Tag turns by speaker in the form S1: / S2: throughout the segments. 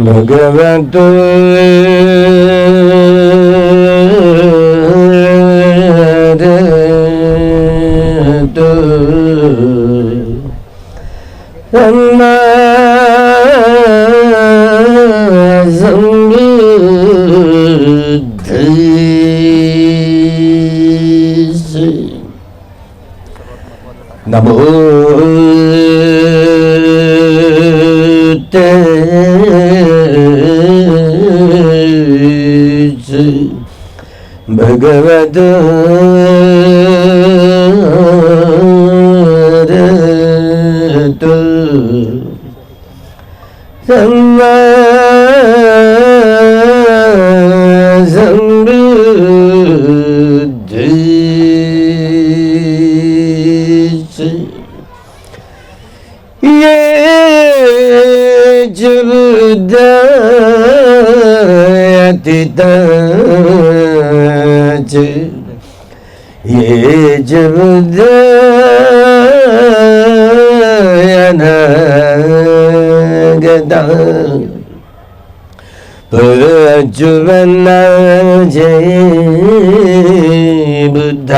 S1: भगवतो सम्मा समृद्धि नमो भगवत सम्मा समृद्धि ये जब दयतिताज ये जब दयनगदा प्रज्वलना जय बुद्ध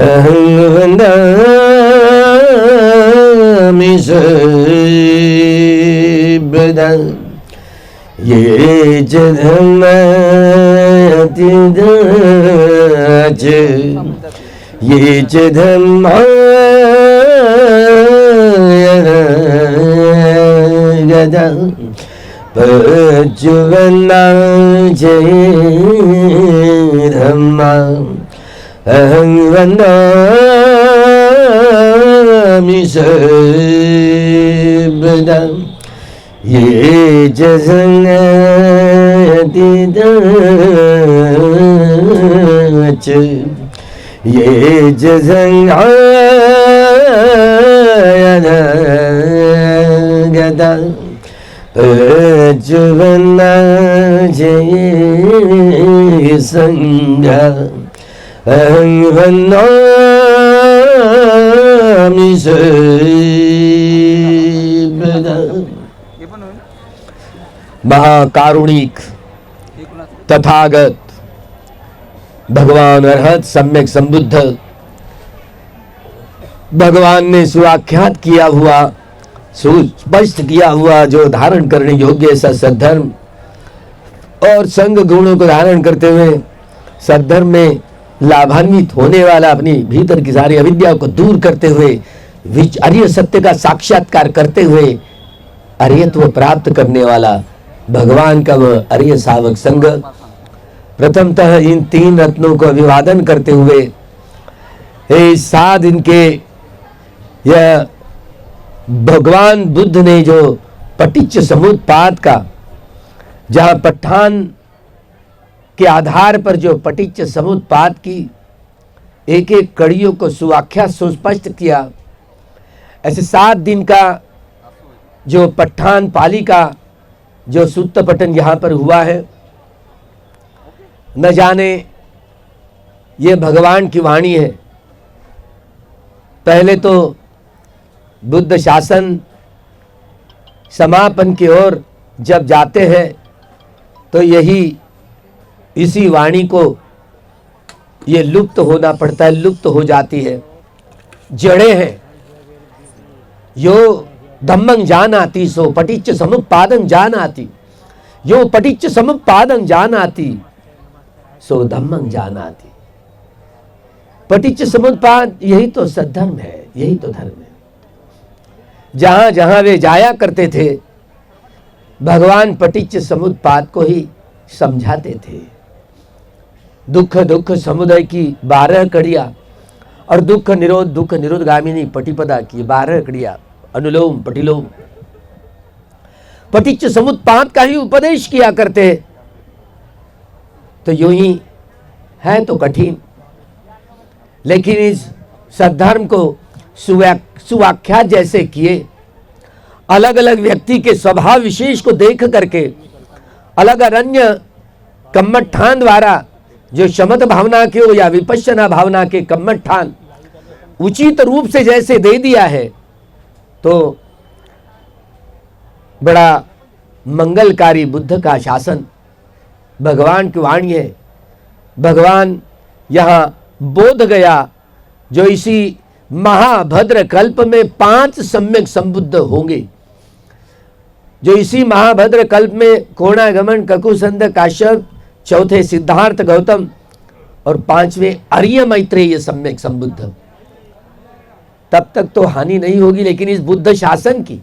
S1: अहं वन्दामि सर्वदा ये च धम्मातिदाच ये च धम्मायनगदा प्रज्वलना जय धम्मा अहं वन्दामि सर्वदा ये च संगतिदाच ये च संगयनगदा प्रज्वलना जय संग अहं वन्दामि सर्वदा महाकारुणिक तथागत भगवान अरहत सम्यक संबुद्ध भगवान ने सुआख्यात किया हुआ सुस्पष्ट किया हुआ जो धारण करने योग्य ऐसा सद्धर्म और संग गुणों को धारण करते हुए सद्धर्म में लाभान्वित होने वाला अपनी भीतर की सारी अविद्या को दूर करते हुए आर्य सत्य का साक्षात्कार करते हुए आर्यत्व प्राप्त करने वाला भगवान का वह आर्य सावक संग प्रथमतः इन तीन रत्नों को अभिवादन करते हुए 7 दिन के यह भगवान बुद्ध ने जो पटिच्च समुत्पाद का जहां पठान के आधार पर जो पटिच्च समुत्पाद की एक एक कड़ियों को सुव्याख्या सुस्पष्ट किया, ऐसे 7 दिन का जो पठान पाली का जो सूत्र पठन यहाँ पर हुआ है, न जाने ये भगवान की वाणी है। पहले तो बुद्ध शासन समापन की ओर जब जाते हैं तो यही इसी वाणी को ये लुप्त होना पड़ता है, लुप्त हो जाती है। जड़े हैं यो धम्मं जानाति सो पटिच्च समुत्पादं जानाति, यो पटिच्च समुत्पादं जानाति सो धम्मं जानाति। पटिच्च समुत्पाद यही तो सद्धर्म है, यही तो धर्म है। जहां जहां वे जाया करते थे भगवान पटिच्च समुत्पाद को ही समझाते थे। दुख दुख समुदय की 12 कड़ियां और दुख निरोध गामिनी पटिपदा की 12 कड़ियां, अनुलोम पटिलोम, पटिच्च समुत्पाद का ही उपदेश किया करते। तो यूं ही है तो कठिन, लेकिन इस सद्धर्म को सुव्याख्या जैसे किए, अलग अलग व्यक्ति के स्वभाव विशेष को देख करके अलग अन्य कम्मठान द्वारा जो शमत भावना के हो या विपश्यना भावना के कम्मठान उचित रूप से जैसे दे दिया है, तो बड़ा मंगलकारी बुद्ध का शासन, भगवान की वाणी है। भगवान यहाँ बोध गया जो इसी महाभद्र कल्प में 5 सम्यक संबुद्ध होंगे, जो इसी महाभद्र कल्प में कोणागमन, ककुसंद, काश्यप, चौथे सिद्धार्थ गौतम और 5वें आर्य मैत्रेय सम्यक संबुद्ध। तब तक तो हानि नहीं होगी, लेकिन इस बुद्ध शासन की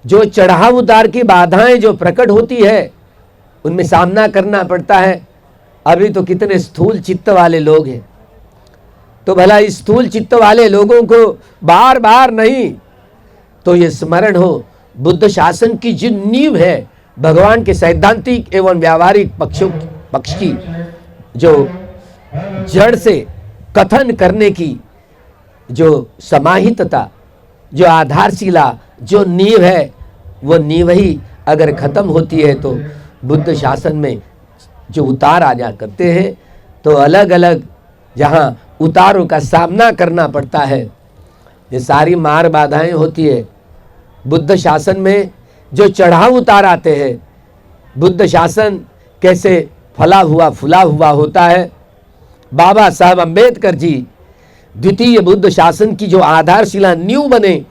S1: जो चढ़ाव उतार की बाधाएं जो प्रकट होती है उनमें सामना करना पड़ता है। अभी तो कितने स्थूल चित्त वाले लोग हैं, तो भला इस स्थूल चित्त वाले लोगों को बार बार नहीं तो ये स्मरण हो, बुद्ध शासन की जो नींव है, भगवान के सैद्धांतिक एवं व्यावहारिक पक्ष की जो जड़ से कथन करने की जो समाहितता, जो आधारशिला, जो नींव है, वो नींव ही अगर खत्म होती है तो बुद्ध शासन में जो उतार आ जा करते हैं, तो अलग अलग जहाँ उतारों का सामना करना पड़ता है, ये सारी मार बाधाएं होती है। बुद्ध शासन में जो चढ़ाव उतार आते हैं, बुद्ध शासन कैसे फला हुआ फूला हुआ होता है। बाबा साहब अम्बेडकर जी द्वितीय बुद्ध शासन की जो आधारशिला नींव बने,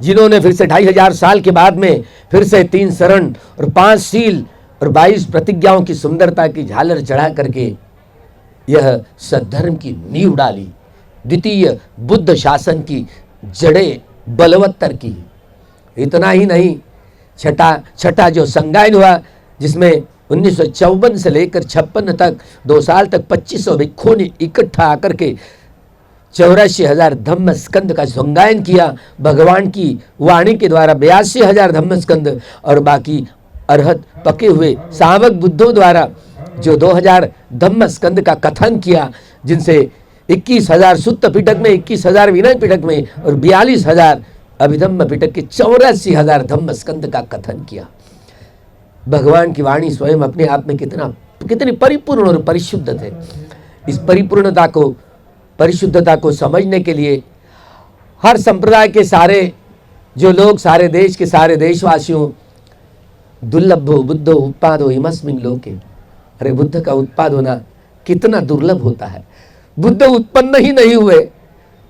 S1: जिन्होंने फिर से 2500 साल के बाद में फिर से 3 शरण और 5 शील और 22 प्रतिज्ञाओं की सुंदरता की झालर चढ़ा करके यह सद्धर्म की नींव डाली। द्वितीय बुद्ध शासन की जड़ें बलवत्तर की। इतना ही नहीं, छठा जो संगायन हुआ, जिसमें 1954 से लेकर 56 तक 2 साल तक 2500 भिक्षुओं ने इकट्ठा आकर के 84,000 धम्म स्कंद का संगायन किया। भगवान की वाणी के द्वारा 82,000 धम्म स्कंद और बाकी अरहत पके हुए सावक बुद्धों द्वारा जो 2,000 धम्म स्कंद का कथन किया, जिनसे 21,000 सुत्त पिटक में, 21,000 विनय पिटक में और 42,000 अभिधम्म पिटक के 84,000 धम्म स्कंद का कथन किया। भगवान की वाणी स्वयं अपने आप में कितनी परिपूर्ण और परिशुद्ध थे। इस परिशुद्धता को समझने के लिए हर संप्रदाय के सारे जो लोग, सारे देश के सारे देशवासियों, दुर्लभो बुद्धो उत्पादो इमस्मिन् लोके, अरे बुद्ध का उत्पाद होना कितना दुर्लभ होता है। बुद्ध उत्पन्न ही नहीं हुए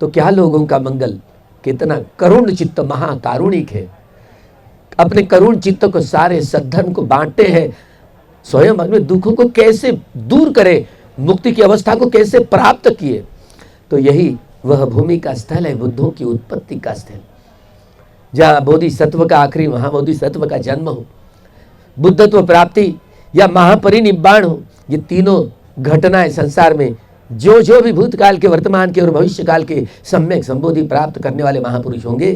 S1: तो क्या लोगों का मंगल। कितना करुण चित्त महाकारुणिक है, अपने करुण चित्त को सारे सद्धर्म को बांटते हैं। स्वयं अपने दुखों को कैसे दूर करे, मुक्ति की अवस्था को कैसे प्राप्त किए। तो यही वह भूमि का स्थल है, बुद्धों की उत्पत्ति का स्थल, जहाँ बोधिसत्व का आखिरी महाबोधिसत्व का जन्म हो, बुद्धत्व प्राप्ति या महापरिनिब्बाण हो। ये तीनों घटनाएं संसार में जो भी भूतकाल के, वर्तमान के और भविष्य काल के सम्यक संबोधि प्राप्त करने वाले महापुरुष होंगे,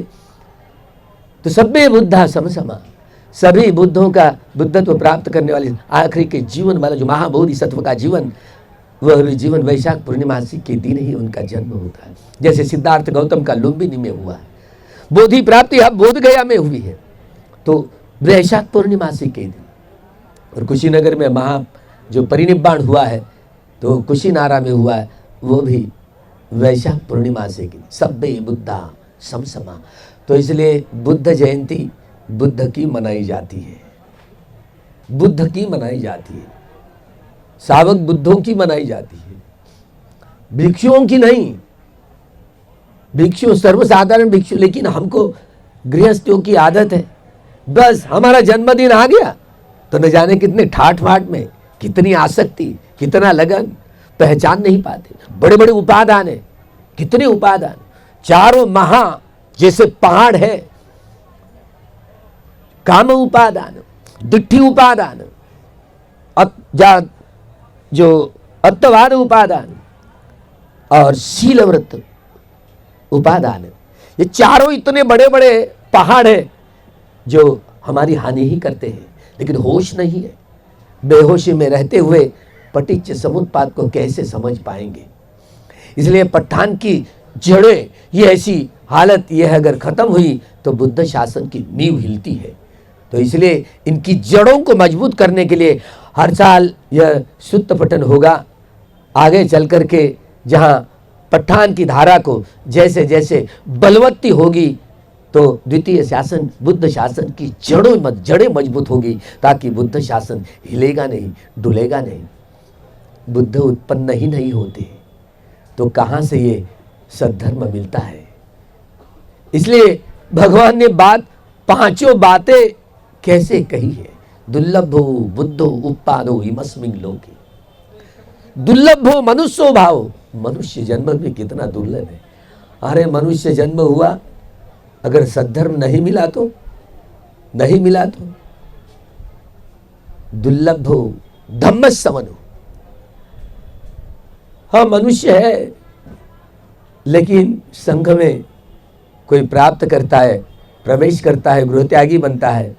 S1: तो सभ्य बुद्धा समसमा, सभी बुद्धों का बुद्धत्व प्राप्त करने वाले आखिरी के जीवन वाला जो महाबोधिसत्व का जीवन, वह भी जीवन वैशाख पूर्णिमासी के दिन ही उनका जन्म होता है। जैसे सिद्धार्थ गौतम का लुम्बिनी में हुआ है, बोधि प्राप्ति अब बोध गया में हुई है, तो वैशाख पूर्णिमासी के दिन। और कुशीनगर में जो परिनिब्बाण हुआ है तो कुशीनारा में हुआ है, वो भी वैशाख पूर्णिमासी के दिन। सभ्य बुद्धा समसमा, तो इसलिए बुद्ध जयंती बुद्ध की मनाई जाती है, बुद्ध की मनाई जाती है, सावक बुद्धों की मनाई जाती है, भिक्षुओं की नहीं। भिक्षु सर्वसाधारण भिक्षु, लेकिन हमको गृहस्थियों की आदत है, बस हमारा जन्मदिन आ गया तो न जाने कितने ठाठ फाट में, कितनी आसक्ति, कितना लगन, पहचान नहीं पाते। बड़े बड़े उपादान है, कितने उपादान, चारों महा जैसे पहाड़ है, काम उपादान, दिट्ठी उपादान, जो अत्तवाद उपादान और शीलव्रत उपादान, ये चारों इतने बड़े बड़े पहाड़ है जो हमारी हानि ही करते हैं, लेकिन होश नहीं है। बेहोशी में रहते हुए पटिच्च समुत्पाद को कैसे समझ पाएंगे। इसलिए पठान की जड़ें, ये ऐसी हालत, यह अगर खत्म हुई तो बुद्ध शासन की नींव हिलती है। तो इसलिए इनकी जड़ों को मजबूत करने के लिए हर साल यह शुद्ध पठन होगा। आगे चल कर के जहाँ पठान की धारा को जैसे जैसे बलवत्ती होगी तो द्वितीय शासन बुद्ध शासन की जड़ें मजबूत होगी, ताकि बुद्ध शासन हिलेगा नहीं, डुलेगा नहीं। बुद्ध उत्पन्न ही नहीं होते तो कहाँ से ये सद्धर्म मिलता है। इसलिए भगवान ने पांचों बातें कैसे कही है। दुर्लभो बुद्धो उपादो इमस्मिन् लोके, दुर्लभो मनुष्यो भाव, मनुष्य जन्म भी कितना दुर्लभ है। अरे मनुष्य जन्म हुआ, अगर सद्धर्म नहीं मिला तो दुर्लभो धम्म समनो। हाँ मनुष्य है, लेकिन संघ में कोई प्राप्त करता है, प्रवेश करता है, गृहत्यागी बनता है,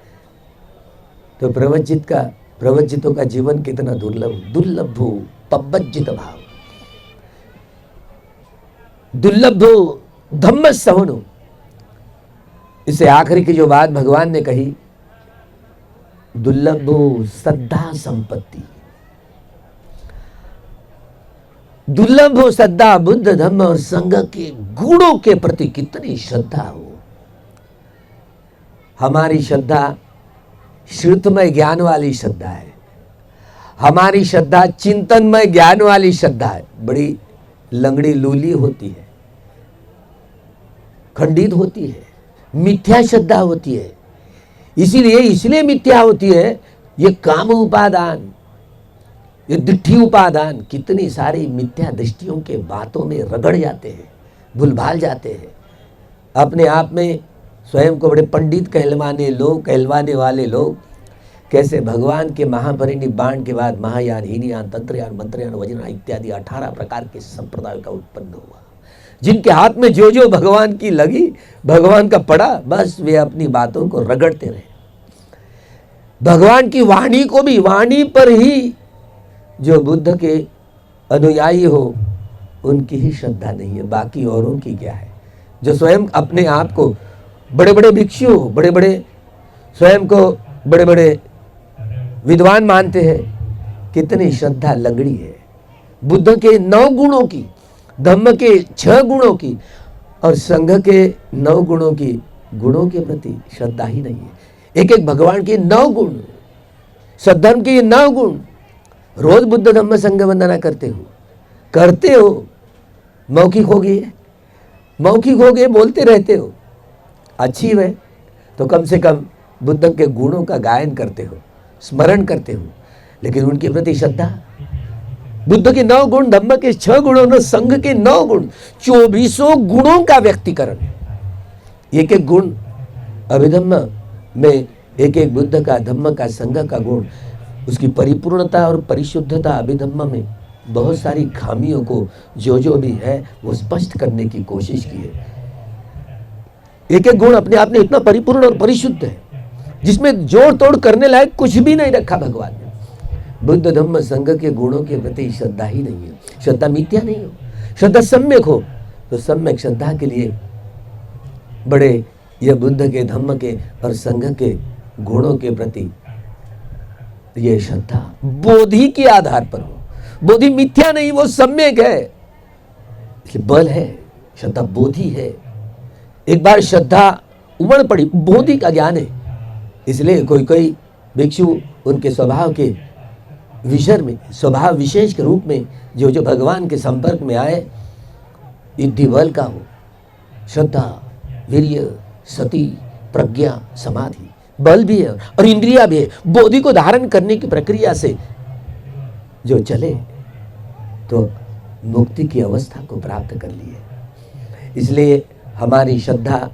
S1: तो प्रवज्जितों का जीवन कितना दुर्लभो पब्बज्जित भाव, दुर्लभो धम्म समनो। इससे आखिरी की जो बात भगवान ने कही, दुर्लभो श्रद्धा संपत्ति, दुर्लभ हो श्रद्धा, बुद्ध धम्म और संघ के गुणों के प्रति कितनी श्रद्धा हो। हमारी श्रद्धा श्रुतमय ज्ञान वाली श्रद्धा है, हमारी श्रद्धा चिंतनमय ज्ञान वाली श्रद्धा है। बड़ी लंगड़ी लूली होती है, खंडित होती है, मिथ्या श्रद्धा होती है। इसलिए मिथ्या होती है। ये काम उपादान, ये दिट्ठी उपादान कितनी सारी मिथ्या दृष्टियों के बातों में रगड़ जाते हैं, भूलभाल जाते हैं। अपने आप में स्वयं को बड़े पंडित कहलवाने वाले लोग कैसे भगवान के महापरिनिर्वाण के बाद महायान, हीनयान, तंत्रयान, मंत्रयान, वज्रयान इत्यादि 18 प्रकार के संप्रदाय का उत्पन्न हुआ। जिनके हाथ में जो जो भगवान की लगी, भगवान का पड़ा, बस वे अपनी बातों को रगड़ते रहे। भगवान की वाणी को भी, वाणी पर ही जो बुद्ध के अनुयायी हो उनकी ही श्रद्धा नहीं है, बाकी औरों की क्या है। जो स्वयं अपने आप को बड़े बड़े भिक्षु, स्वयं को बड़े बड़े विद्वान मानते हैं, कितनी श्रद्धा लंगड़ी है। बुद्ध के 9 गुणों की, धम्म के 6 गुणों की और संघ के 9 गुणों की, गुणों के प्रति श्रद्धा ही नहीं है। एक एक भगवान के 9 गुण, सद्धर्म के 9 गुण, रोज बुद्ध धम्म संघ वंदना करते हो, मौखिक हो गए, बोलते रहते हो, अच्छी है तो कम से कम बुद्ध के गुणों का गायन करते हो, स्मरण करते हो, लेकिन उनके प्रति श्रद्धा। बुद्ध के 9 गुण, धम्म के 6 गुणों, संघ के 9 गुण, 2400 गुणों का व्यक्तिकरण। एक एक गुण अभिधम्म में, एक एक बुद्ध का, धम्म का, संघ का गुण, उसकी परिपूर्णता और परिशुद्धता अभिधम्म में बहुत सारी खामियों को जो भी है वो स्पष्ट करने की कोशिश की है। एक एक गुण अपने आप में इतना परिपूर्ण और परिशुद्ध है, जिसमें जोड़ तोड़ करने लायक कुछ भी नहीं रखा भगवान ने। बुद्ध धम्म संघ के गुणों के प्रति श्रद्धा ही नहीं है। श्रद्धा मिथ्या नहीं हो, श्रद्धा सम्यक हो, तो सम्यक श्रद्धा के लिए बड़े यह बुद्ध के, धम्म के और संघ के गुणों के प्रति ये श्रद्धा बोधि के आधार पर हो। बोधि मिथ्या नहीं, वो सम्यक है, इसलिए बल है, श्रद्धा बोधि है। एक बार श्रद्धा उमड़ पड़ी, बोधि का ज्ञान है, इसलिए कोई भिक्षु उनके स्वभाव के विषय में, स्वभाव विशेष के रूप में जो भगवान के संपर्क में आए, युद्धि बल का हो, श्रद्धा, वीर्य, सती, प्रज्ञा, समाधि, बल भी है और इंद्रिया भी है। बोधि को धारण करने की प्रक्रिया से जो चले तो मुक्ति की अवस्था को प्राप्त कर लिए। इसलिए हमारी श्रद्धा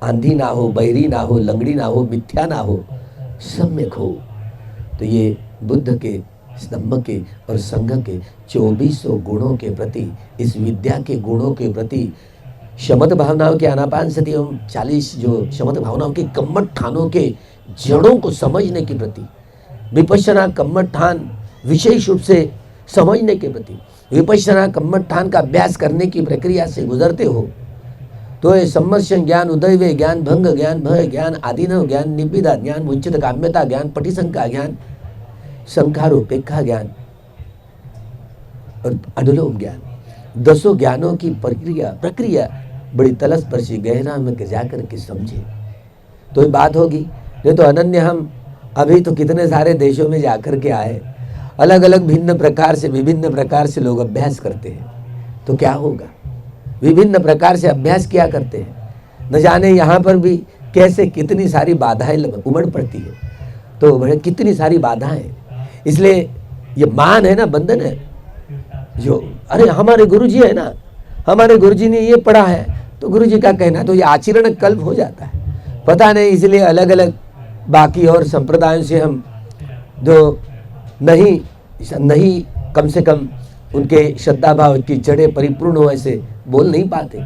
S1: आंधी ना हो, बहरी ना हो, लंगड़ी ना हो, मिथ्या ना हो, सम्यक हो, तो ये बुद्ध के, धम्म के और संघ के 2400 गुणों के प्रति, इस विद्या के गुणों के प्रति, शमत भावनाओं के आनापान सती एवं 40 जो शमत भावनाओं के कम्मठ ठानों के जड़ों को समझने के प्रति, विपश्यना कम्मठ ठान विशेष रूप से समझने के प्रति, विपश्यना कम्मठ ठान का अभ्यास करने की प्रक्रिया से गुजरते हो तो ये सम्मर्शन ज्ञान, उदयवे ज्ञान, भंग ज्ञान, भय ज्ञान, आदिनव ज्ञान, निबिदा ज्ञान, उच्चित काम्यता ज्ञान, पटिशंका ज्ञान, संखारोपेक्षा ज्ञान और अनुलोम ज्ञान, 10 ज्ञानों की प्रक्रिया बड़ी तलस्पर्शी गहरा में जाकर के समझे तो ही बात होगी। नहीं तो अनन्य हम अभी तो कितने सारे देशों में जाकर के आए, अलग अलग विभिन्न प्रकार से लोग अभ्यास करते हैं, तो क्या होगा? विभिन्न प्रकार से अभ्यास किया करते हैं, न जाने यहाँ पर भी कैसे कितनी सारी बाधाएं उमड़ पड़ती है। तो बड़े कितनी सारी बाधाएं, इसलिए ये मान है ना, बंधन है जो, अरे हमारे गुरुजी है ना, हमारे गुरुजी ने ये पढ़ा है तो गुरुजी का कहना, तो ये आचरण कल्प हो जाता है। पता नहीं, इसलिए अलग अलग बाकी और संप्रदायों से हम जो नहीं कम से कम उनके श्रद्धा भाव की जड़ें परिपूर्ण हो ऐसे बोल नहीं पाते।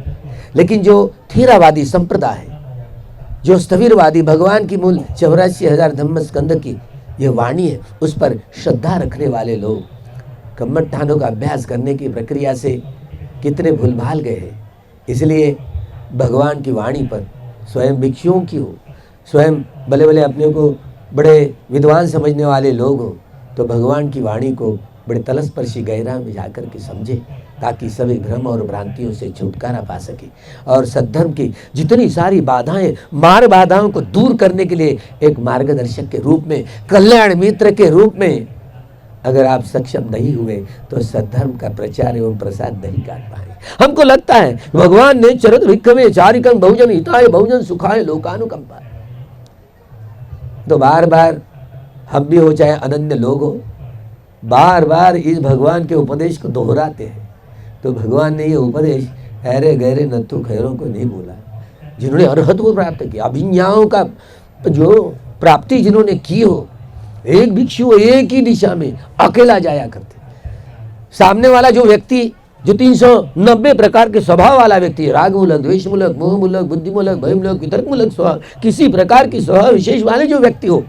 S1: लेकिन जो थेरावादी संप्रदाय है, जो स्थविरवादी भगवान की मूल 84,000 धम्म स्कंद की ये वाणी है, उस पर श्रद्धा रखने वाले लोग कम्मठानों का अभ्यास करने की प्रक्रिया से कितने भूलभाल गए हैं। इसलिए भगवान की वाणी पर स्वयं भिक्षुओं की हो, स्वयं भले भले अपने को बड़े विद्वान समझने वाले लोग हो, तो भगवान की वाणी को बड़े तलस्पर्शी गहरा में जाकर के समझे, ताकि सभी भ्रम और भ्रांतियों से छुटकारा पा सके और सद्धर्म की जितनी सारी बाधाएं, मार्ग बाधाओं को दूर करने के लिए एक मार्गदर्शक के रूप में, कल्याण मित्र के रूप में अगर आप सक्षम नहीं हुए तो सद्धर्म का प्रचार एवं प्रसार नहीं कर पाए। हमको लगता है भगवान ने चरित विक्रमे चारिकं बहुजन हिताय बहुजन सुखाय लोकानुकंपा, तो बार बार हम भी हो चाहे अनन्य लोग हो, बार बार इस भगवान के उपदेश को दोहराते हैं। तो भगवान ने ये उपदेश हैरे गहरे नत्थु खैरों को नहीं बोला, जिन्होंने अर्हत्व प्राप्त किया, अभिज्ञाओं का जो प्राप्ति जिन्होंने की हो। एक भिक्षु एक ही दिशा में अकेला जाया करते, सामने वाला जो व्यक्ति जो 390 प्रकार के स्वभाव वाला व्यक्ति है, रागमूलक, द्वेषमूलक, मोहमूलक, बुद्धिमूलक, भयमूलक, वितर्कमूलक स्वभाव, किसी प्रकार की स्वभाव विशेष वाले जो व्यक्ति हो,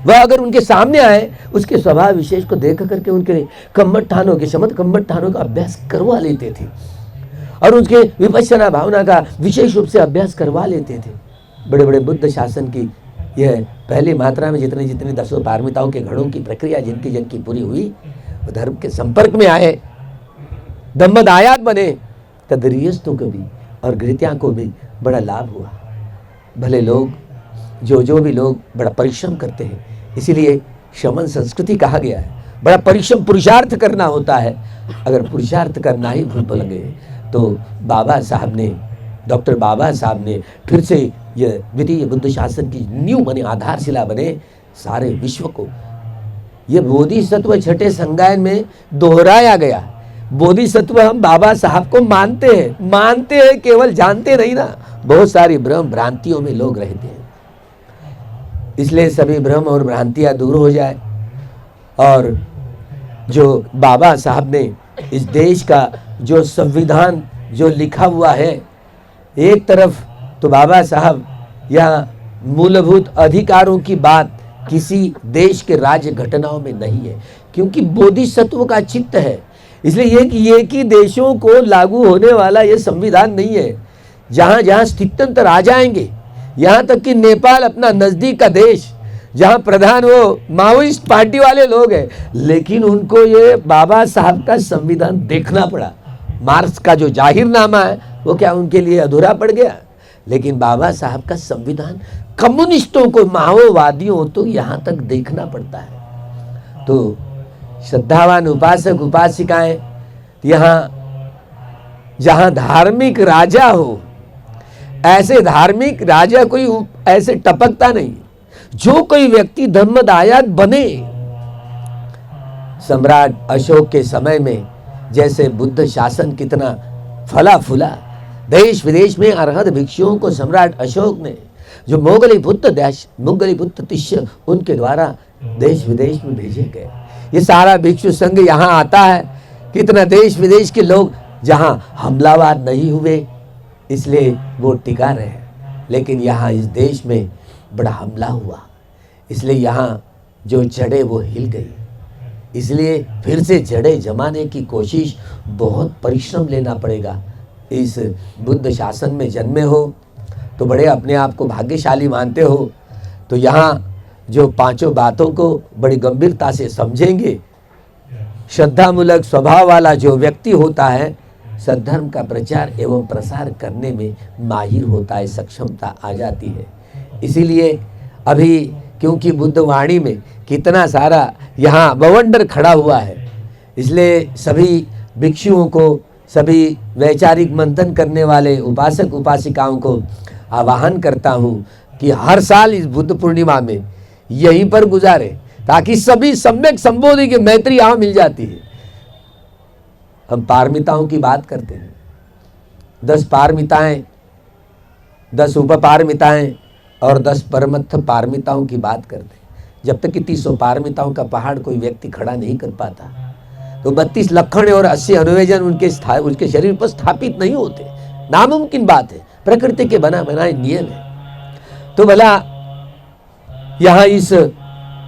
S1: वह अगर उनके सामने आए, उसके स्वभाव विशेष को देख करके उनके कम्मठानों के शमत कम्मठानों का अभ्यास करवा लेते थे और उसके विपश्यना भावना का विशेष रूप से अभ्यास करवा लेते थे। बड़े बड़े बुद्ध शासन की यह पहली मात्रा में जितनी 10 पारमिताओं के घड़ों की प्रक्रिया जिनकी पूरी हुई, वो धर्म के संपर्क में आए, धम्मदायात बने, तदरीयस्तों को भी और घृत्यां को भी बड़ा लाभ हुआ। भले लोग जो भी लोग बड़ा परिश्रम करते हैं, इसीलिए शमन संस्कृति कहा गया है, बड़ा परिश्रम पुरुषार्थ करना होता है। अगर पुरुषार्थ करना ही भूल गए तो बाबा साहब ने, डॉक्टर बाबा साहब ने फिर से यह द्वितीय बुद्ध शासन की नींव बने, आधारशिला बने सारे विश्व को। यह बोधिसत्व छठे संगायन में दोहराया गया। बोधिसत्व हम बाबा साहब को मानते हैं, केवल जानते नहीं ना, बहुत सारी भ्रम भ्रांतियों में लोग रहते हैं। इसलिए सभी भ्रम और भ्रांतियां दूर हो जाए और जो बाबा साहब ने इस देश का जो संविधान जो लिखा हुआ है, एक तरफ तो बाबा साहब यहाँ मूलभूत अधिकारों की बात किसी देश के राज्य घटनाओं में नहीं है, क्योंकि बोधिसत्व का चित्त है। इसलिए ये कि देशों को लागू होने वाला ये संविधान नहीं है। जहाँ जहाँ स्थित्यंतर आ जाएंगे, यहाँ तक कि नेपाल अपना नज़दीक का देश, जहाँ प्रधान वो माओइस्ट पार्टी वाले लोग हैं, लेकिन उनको ये बाबा साहब का संविधान देखना पड़ा। मार्क्स का जो जाहिरनामा है वो क्या उनके लिए अधूरा पड़ गया? लेकिन बाबा साहब का संविधान कम्युनिस्टों को, माओवादियों तो यहाँ तक देखना पड़ता है। तो श्रद्धावान उपासक उपासिकाएं, यहाँ जहाँ धार्मिक राजा हो, ऐसे धार्मिक राजा कोई ऐसे टपकता नहीं। जो कोई व्यक्ति धर्मदायात बने, सम्राट अशोक के समय में जैसे बुद्ध शासन कितना फला फूला, देश विदेश में अरहत भिक्षुओं को सम्राट अशोक ने, जो मोगली पुत्र तिष्य उनके द्वारा देश विदेश में भेजे गए। ये सारा भिक्षु संघ यहाँ आता है, कितना देश विदेश के लोग जहाँ हमलावर नहीं हुए, इसलिए वो टिका रहे। लेकिन यहाँ इस देश में बड़ा हमला हुआ, इसलिए यहाँ जो जड़ें वो हिल गई। इसलिए फिर से जड़ें जमाने की कोशिश, बहुत परिश्रम लेना पड़ेगा। इस बुद्ध शासन में जन्मे हो तो बड़े अपने आप को भाग्यशाली मानते हो, तो यहाँ जो पांचों बातों को बड़ी गंभीरता से समझेंगे, श्रद्धामूलक स्वभाव वाला जो व्यक्ति होता है, सद्धर्म का प्रचार एवं प्रसार करने में माहिर होता है, सक्षमता आ जाती है। इसीलिए अभी क्योंकि बुद्ध वाणी में कितना सारा यहाँ बवंडर खड़ा हुआ है, इसलिए सभी भिक्षुओं को, सभी वैचारिक मंथन करने वाले उपासक उपासिकाओं को आह्वान करता हूँ कि हर साल इस बुद्ध पूर्णिमा में यहीं पर गुजारे, ताकि सभी सम्यक संबोधि की मैत्री यहाँ मिल जाती है। हम पारमिताओं की बात करते हैं, 10 पारमिताएं, 10 उपपारमिताएं और 10 परमत्थ पारमिताओं की बात करते हैं। जब तक कि 300 पारमिताओं का पहाड़ कोई व्यक्ति खड़ा नहीं कर पाता, तो 32 लक्षण और 80 अनुवेजन उनके शरीर पर स्थापित नहीं होते। नामुमकिन बात है, प्रकृति के बनाए नियम है। तो भला यहाँ इस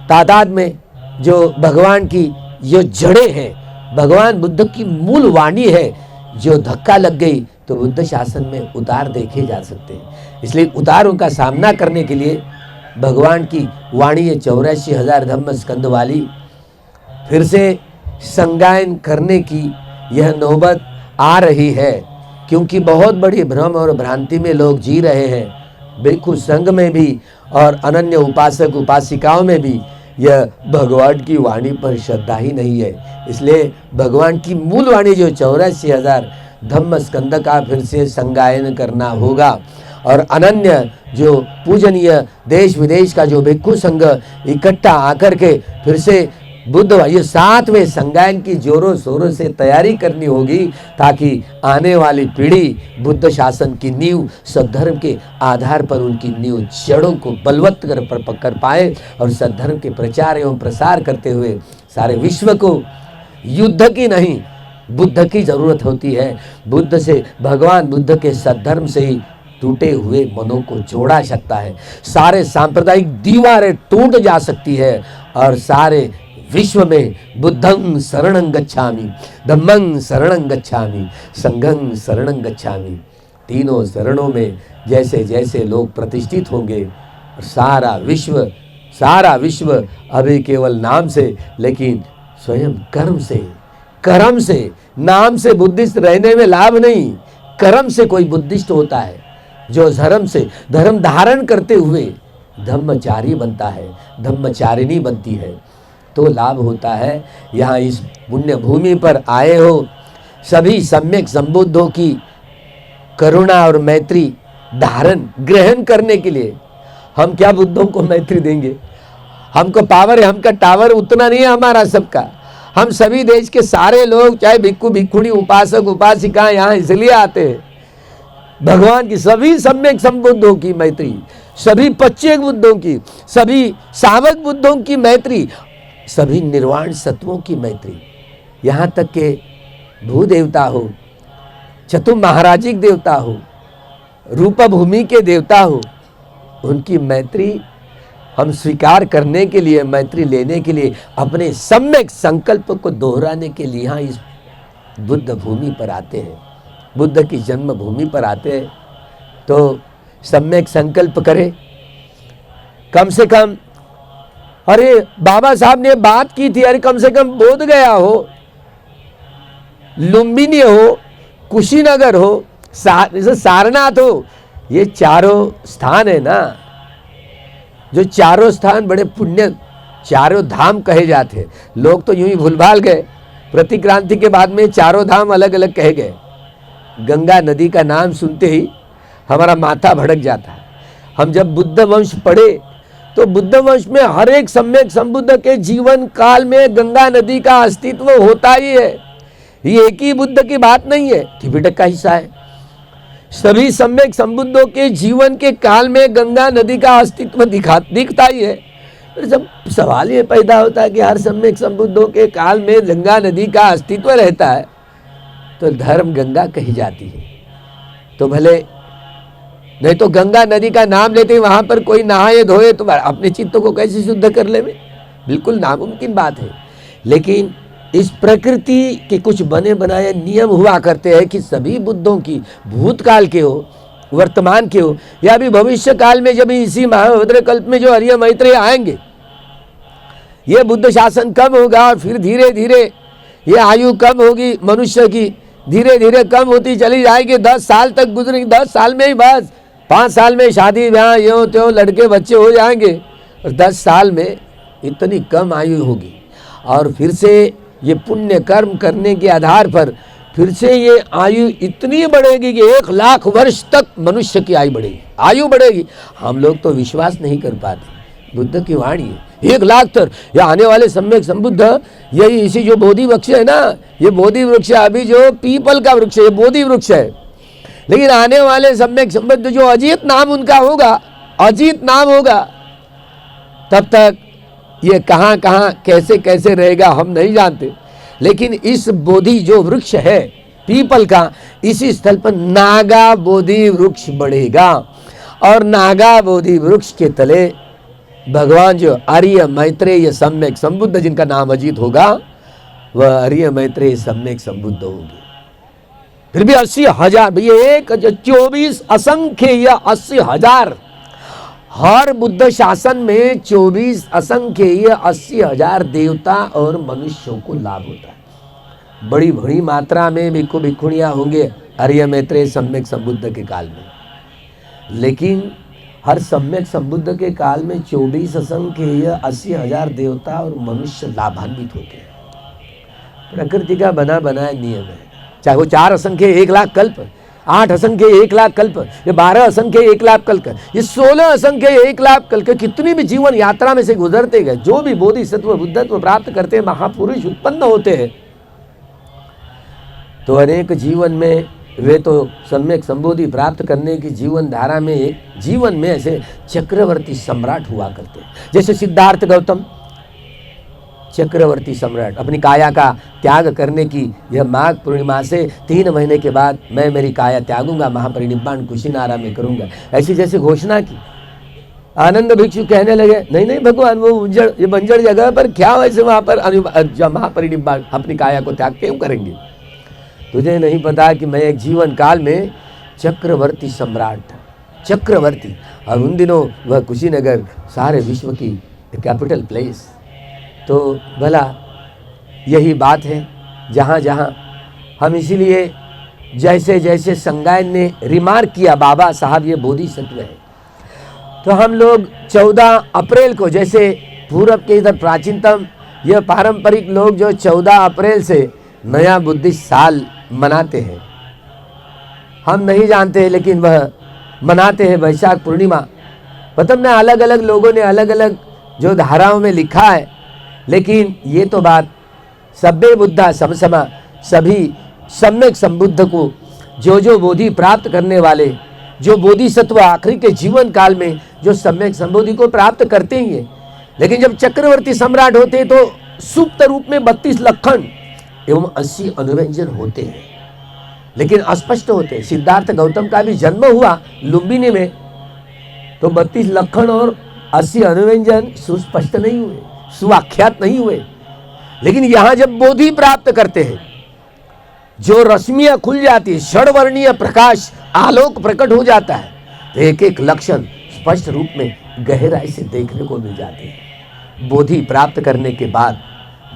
S1: तादाद में जो भगवान की जो जड़ें हैं, भगवान बुद्ध की मूल वाणी है, जो धक्का लग गई तो बुद्ध शासन में उतार देखे जा सकते हैं। इसलिए उतारों का सामना करने के लिए भगवान की वाणी है 84,000 धम्म स्कंद वाली, फिर से संगायन करने की यह नौबत आ रही है, क्योंकि बहुत बड़ी भ्रम और भ्रांति में लोग जी रहे हैं। भिक्षु संघ में भी और अनन्य उपासक उपासिकाओं में भी यह भगवान की वाणी पर श्रद्धा ही नहीं है। इसलिए भगवान की मूल वाणी जो 84,000 धम्म स्कंद का फिर से संगायन करना होगा, और अनन्य जो पूजनीय देश विदेश का जो भिक्षु संघ इकट्ठा आकर के फिर से बुद्ध ये 7वें संगायन की जोरों शोरों से तैयारी करनी होगी, ताकि आने वाली पीढ़ी बुद्ध शासन की नींव सद्धर्म के आधार पर उनकी नींव जड़ों को बलवत्त कर पाए, और सद्धर्म के प्रचार एवं प्रसार करते हुए सारे विश्व को युद्ध की नहीं बुद्ध की जरूरत होती है। बुद्ध से, भगवान बुद्ध के सद्धर्म से ही टूटे हुए मनों को जोड़ा सकता है, सारे सांप्रदायिक दीवारें टूट जा सकती है, और सारे विश्व में बुद्धं शरणं गच्छामि, धम्मं शरणं गच्छामि, संघं शरणं गच्छामि, तीनों शरणों में जैसे जैसे लोग प्रतिष्ठित होंगे, सारा विश्व अभी केवल नाम से, लेकिन स्वयं कर्म से, नाम से बुद्धिस्ट रहने में लाभ नहीं, कर्म से कोई बुद्धिस्ट होता है, जो धर्म से धर्म धारण करते हुए धम्मचारी बनता है, धम्मचारिणी बनती है, तो लाभ होता है। यहाँ इस पुण्य भूमि पर आए हो सभी सम्यक संबुद्धों की करुणा और मैत्री धारण ग्रहण करने के लिए। हम क्या बुद्धों को मैत्री देंगे? हमको पावर है, हमका टावर उतना नहीं है हमारा सबका। हम सभी देश के सारे लोग, चाहे भिक्षु भिक्षुणी उपासक उपासिका, यहाँ इसलिए आते हैं भगवान की सभी सम्यक संबुद्धों की मैत्री, सभी पच्चेक बुद्धों की, सभी सावक बुद्धों की मैत्री, सभी निर्वाण सत्वों की मैत्री, यहाँ तक के भू देवता हो, चतुर महाराजिक देवता हो, रूप भूमि के देवता हो, उनकी मैत्री हम स्वीकार करने के लिए, मैत्री लेने के लिए, अपने सम्यक संकल्प को दोहराने के लिए यहाँ इस बुद्ध भूमि पर आते हैं, बुद्ध की जन्म भूमि पर आते हैं। तो सम्यक संकल्प करें, कम से कम, अरे बाबा साहब ने बात की थी, अरे कम से कम बोध गया हो, लुम्बिनी हो, कुशीनगर हो, सारनाथ हो, ये चारों स्थान है ना, जो चारों स्थान बड़े पुण्य, चारों धाम कहे जाते। लोग तो यूं ही भूलभाल गए, प्रतिक्रांति के बाद में चारों धाम अलग अलग कहे गए। गंगा नदी का नाम सुनते ही हमारा माथा भड़क जाता है। हम जब बुद्ध वंश पढ़े तो बुद्ध वंश में हर एक सम्यक संबुद्ध के जीवन काल में गंगा नदी का अस्तित्व होता ही है। ये एक ही बुद्ध की बात नहीं है, त्रिपिटक का हिस्सा है। सभी सम्यक संबुद्धों के जीवन के काल में गंगा नदी का अस्तित्व दिखता ही है। जब सवाल ये पैदा होता है कि हर सम्यक संबुद्धों के काल में गंगा नदी का अस्तित्व रहता है, तो धर्म गंगा कही जाती है। तो भले नहीं तो गंगा नदी का नाम लेते ही वहां पर कोई नहाए धोए तो अपने चित्त को कैसे शुद्ध कर ले? बिल्कुल नामुमकिन बात है। लेकिन इस प्रकृति के कुछ बने बनाए नियम हुआ करते हैं कि सभी बुद्धों की, भूतकाल के हो, वर्तमान के हो, या भी भविष्य काल में जब इसी महाभद्र कल्प में जो आर्य मैत्रेय आएंगे ये बुद्ध शासन कब होगा और फिर धीरे धीरे ये आयु कम होगी मनुष्य की, धीरे धीरे कम होती चली जाएगी, 10 साल तक गुजरेंगे, 10 साल में ही बस, 5 साल में शादी ब्याह यो त्यों लड़के बच्चे हो जाएंगे और 10 साल में इतनी कम आयु होगी। और फिर से ये पुण्य कर्म करने के आधार पर फिर से ये आयु इतनी बढ़ेगी कि 1 लाख वर्ष तक मनुष्य की आयु बढ़ेगी, आयु बढ़ेगी। हम लोग तो विश्वास नहीं कर पाते, बुद्ध की वाणी है 1 लाख तक। ये आने वाले सम्यक संबुद्ध, यही इसी जो बोधि वृक्ष है ना, ये बोधि वृक्ष अभी जो पीपल का वृक्ष है, ये बोधि वृक्ष है, लेकिन आने वाले सम्यक संबुद्ध जो अजीत नाम उनका होगा, अजीत नाम होगा, तब तक ये कहाँ कहाँ कैसे कैसे रहेगा हम नहीं जानते। लेकिन इस बोधि जो वृक्ष है पीपल का, इसी स्थल पर नागा बोधि वृक्ष बढ़ेगा और नागा बोधि वृक्ष के तले भगवान जो आर्य मैत्रेय सम्यक संबुद्ध जिनका नाम अजीत होगा, वह आर्य मैत्रेय सम्यक संबुद्ध होंगे। फिर भी 80,000 भैया 24 असंख्य या 80,000, हर बुद्ध शासन में 24 असंख्य 80,000 देवता और मनुष्यों को लाभ होता है। बड़ी बड़ी मात्रा में भिक्खु भिक्खुणियाँ होंगे आर्य मैत्रेय सम्यक संबुद्ध के काल में, लेकिन हर सम्यक संबुद्ध के काल में 24 असंख्य 80,000 देवता और मनुष्य लाभान्वित होते हैं। प्रकृति का बना बनाया नियम है, चाहे वो 4 असंख्य 1 लाख कल्प, 8 असंख्य 1 लाख कल्प, ये 12 असंख्य 1 लाख कल्प, ये 16 असंख्य 1 लाख कल्प, कितनी भी जीवन यात्रा में से गुजरते गए, जो भी बोधिसत्व बुद्धत्व प्राप्त करते हैं, महापुरुष उत्पन्न होते हैं, तो अनेक जीवन में वे तो सम्यक संबोधि प्राप्त करने की जीवन धारा में एक जीवन में ऐसे चक्रवर्ती सम्राट हुआ करते हैं। जैसे सिद्धार्थ गौतम चक्रवर्ती सम्राट, अपनी काया का त्याग करने की यह माघ पूर्णिमा से 3 महीने के बाद मैं मेरी काया त्यागूंगा, महापरिनिब्बाण कुशीनारा में करूंगा, ऐसी जैसे घोषणा की। आनंद भिक्षु कहने लगे नहीं नहीं भगवान, वो ये बंजर जगह पर क्या वैसे वहाँ पर महापरिनिब्बाण अपनी काया को त्याग क्यों करेंगे? तुझे नहीं पता कि मैं एक जीवन काल में चक्रवर्ती सम्राट था, चक्रवर्ती, और उन दिनों वह कुशीनगर सारे विश्व की कैपिटल प्लेस। तो भला यही बात है जहाँ जहाँ हम, इसीलिए जैसे जैसे संगायन ने रिमार्क किया बाबा साहब ये बोधिसत्व है, तो हम लोग 14 अप्रैल को, जैसे पूरब के इधर प्राचीनतम यह पारंपरिक लोग जो 14 अप्रैल से नया बुद्धिस्ट साल मनाते हैं, हम नहीं जानते हैं लेकिन वह मनाते हैं वैशाख पूर्णिमा। मतलब ना अलग अलग लोगों ने अलग अलग जो धाराओं में लिखा है, लेकिन ये तो बात सभ्य बुद्धा समसमा, सभी सम्यक संबुद्ध को जो बोधि प्राप्त करने वाले, जो बोधिसत्व आखिरी के जीवन काल में जो सम्यक संबोधि को प्राप्त करते ही हैं, लेकिन जब चक्रवर्ती सम्राट होते तो सुप्त रूप में 32 लक्षण एवं 80 अनुव्यंजन होते हैं, लेकिन अस्पष्ट होते हैं। सिद्धार्थ गौतम का भी जन्म हुआ लुम्बिनी में, तो 32 लक्षण और 80 अनुव्यंजन सुस्पष्ट नहीं हुए, सुआख्यात नहीं हुए। लेकिन यहाँ जब बोधि प्राप्त करते हैं, जो रश्मियाँ खुल जाती है, षड्वर्णीय प्रकाश आलोक प्रकट हो जाता है, तो एक एक लक्षण स्पष्ट रूप में गहराई से देखने को मिल जाते हैं। बोधि प्राप्त करने के बाद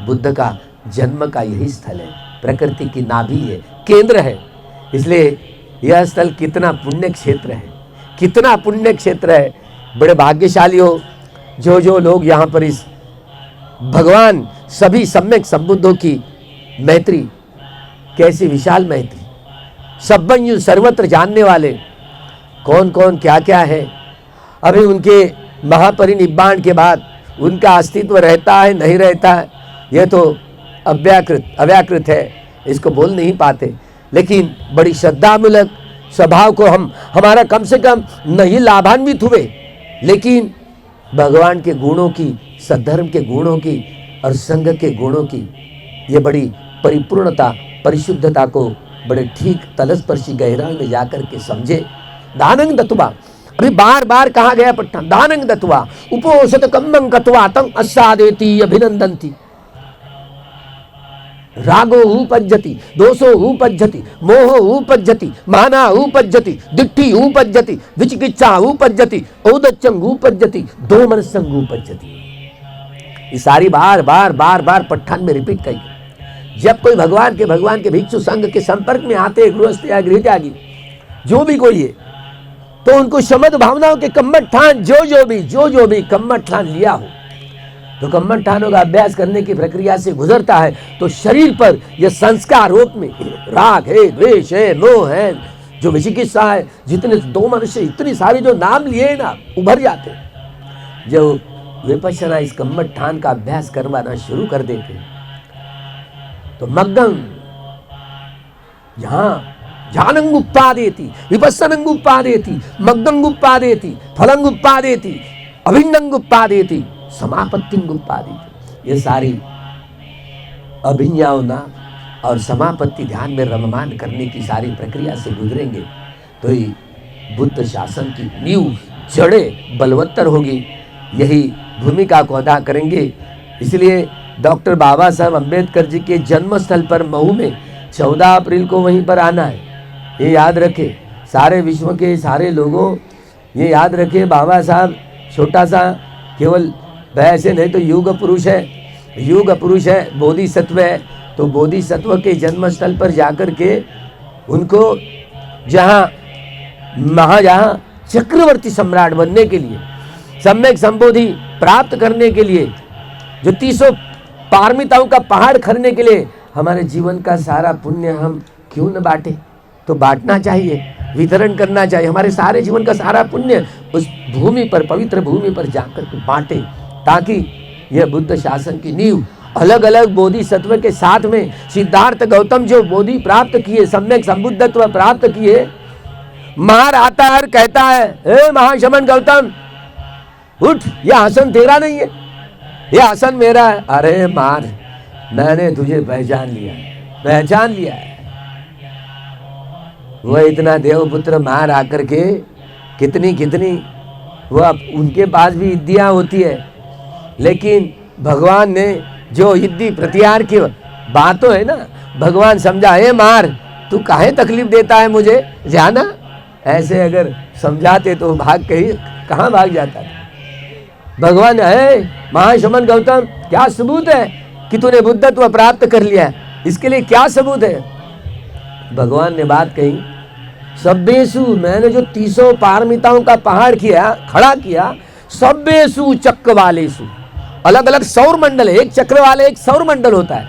S1: बुद्ध का जन्म का यही स्थल है, प्रकृति की नाभि है, केंद्र है। इसलिए यह स्थल कितना पुण्य क्षेत्र है, कितना पुण्य क्षेत्र है। बड़े भाग्यशाली हो जो लोग यहाँ पर इस भगवान सभी सम्यक संबुद्धों की मैत्री, कैसी विशाल मैत्री, सब्बंजु सर्वत्र जानने वाले, कौन कौन क्या क्या है। अभी उनके महापरिनिब्बाण के बाद उनका अस्तित्व रहता है नहीं रहता है, यह तो अव्याकृत है, इसको बोल नहीं पाते। लेकिन बड़ी श्रद्धामूलक स्वभाव को हमारा कम से कम नहीं लाभान्वित हुए, लेकिन भगवान के गुणों की, सद्धर्म के गुणों की और संघ के गुणों की ये बड़ी परिपूर्णता, परिशुद्धता को बड़े ठीक तलस्पर्शी गहराई में जाकर के समझे। दानंग दत्वा, अभी बार बार कहा गया पट्टा, दानंग दत्वा उपोषत कम्मं कत्वा तं अस्सादेति अभिनंदन्ति। रागो उपज्जति, दोषो उपज्जति, मोहो उपज्जति, माना उपज्जति, दिट्ठी उपज्जति, विचिकित्सा उपज्जति, औदच्यं उपज्जति, दोमनसं उपज्जति। ये सारी बार बार बार बार पट्ठान में रिपीट करिए। जब कोई भगवान के भिक्षु संघ के संपर्क में आते, गृहस्थ या गृहत्यागी जो भी कोई है, तो उनको शमद भावनाओं के कम्मठ ठान जो भी कम्मठ ठान लिया हो, तो कम्मठ ठानों का अभ्यास करने की प्रक्रिया से गुजरता है तो शरीर पर यह संस्कार रूप में राग है, द्वेष है, मोह है, जो विचिकित्सा है, जितने दो मनुष्य इतनी सारी जो नाम लिए ना उभर जाते। जब विपश्यना इस कम्मठ ठान का अभ्यास करवाना शुरू कर देते तो मग्गम जहां ध्यानंगुप्पादेति, विपस्सनंगुप्पादेति, मग्गंगुप्पादेति, फलंगुप्पादेति, अभिन्नंगुप्पादेति, समापत्तिंगुप्पादेति, ये सारी अभिज्ञाओं ना और समापत्ति ध्यान में रममान करने की सारी प्रक्रिया से गुजरेंगे तो ही बुद्ध शासन की नींव जड़ें बलवत्तर होगी। यही भूमिका को अदा करेंगे। इसलिए डॉक्टर बाबा साहब अम्बेडकर जी के जन्म स्थल पर महू में 14 अप्रैल को वहीं पर आना है, ये याद रखें। सारे विश्व के सारे लोगों ये याद रखें, बाबा साहब छोटा सा केवल वैसे नहीं तो युग पुरुष है, बोधिसत्व है। तो बोधिसत्व के जन्म स्थल पर जाकर के उनको जहाँ चक्रवर्ती सम्राट बनने के लिए, सम्यक संबोधि प्राप्त करने के लिए, जो 300 पारमिताओं का पहाड़ खरने के लिए हमारे जीवन का सारा पुण्य हम क्यों न बांटे? तो बांटना चाहिए, वितरण करना चाहिए। हमारे सारे जीवन का सारा पुण्य उस भूमि पर, पवित्र भूमि पर जाकर के बांटे, ताकि यह बुद्ध शासन की नींव अलग अलग बोधिसत्व के साथ में सिद्धार्थ गौतम जो बोधि प्राप्त किए, सम्यक संबुद्धत्व प्राप्त किए, मार आता है और कहता है, हे महाशमन गौतम उठ, यह आसन तेरा नहीं है, यह आसन मेरा है। अरे मार, मैंने तुझे पहचान लिया है। वह इतना देवपुत्र मार आकर के कितनी वह उनके पास भी विद्या होती है, लेकिन भगवान ने जो युद्धि प्रत्यार की बातों है ना, भगवान समझा, हे मार तू काहे तकलीफ देता है मुझे, जाना। ऐसे अगर समझाते तो कहाँ भाग जाता है। भगवान, है महाशमन गौतम, क्या सबूत है कि तूने बुद्धत्व प्राप्त कर लिया? इसके लिए क्या सबूत है? भगवान ने बात कही, सब्बेसु, मैंने जो 300 पारमिताओं का पहाड़ खड़ा किया, सब्बेसु चक्रवालेसु, अलग अलग सौर मंडल है, एक चक्र वाले एक सौर मंडल होता है,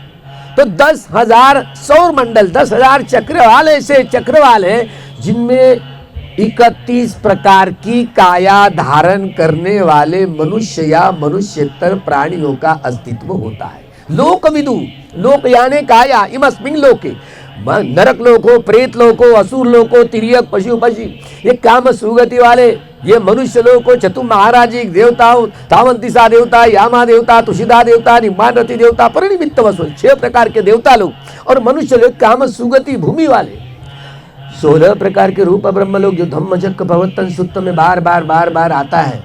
S1: तो 10,000 सौर मंडल, 10,000 चक्र वाले से चक्र वाले, जिनमें 31 प्रकार की काया धारण करने वाले मनुष्य या मनुष्यतर प्राणियों का अस्तित्व होता है। लोक विदु, लोक यानी काया, इमस्मिन् लोके, नरक लोक हो, प्रेत लोक हो, असुर लोक हो, तिर्यक, पशु पक्षी, ये काम सुगति वाले, ये मनुष्य लोक हो, चतुर महाराजिक देवता हो, तावंतिसा देवता, यामा देवता, तुषिदा देवता, निम्बानरति देवता, परिनिमित्त वसु, 6 प्रकार के देवता लोग, और मनुष्य लोग काम सुगति भूमि वाले 16 प्रकार के रूप ब्रह्म लोग, जो धम्मचक्र प्रवर्तन सूत्र में बार बार आता है।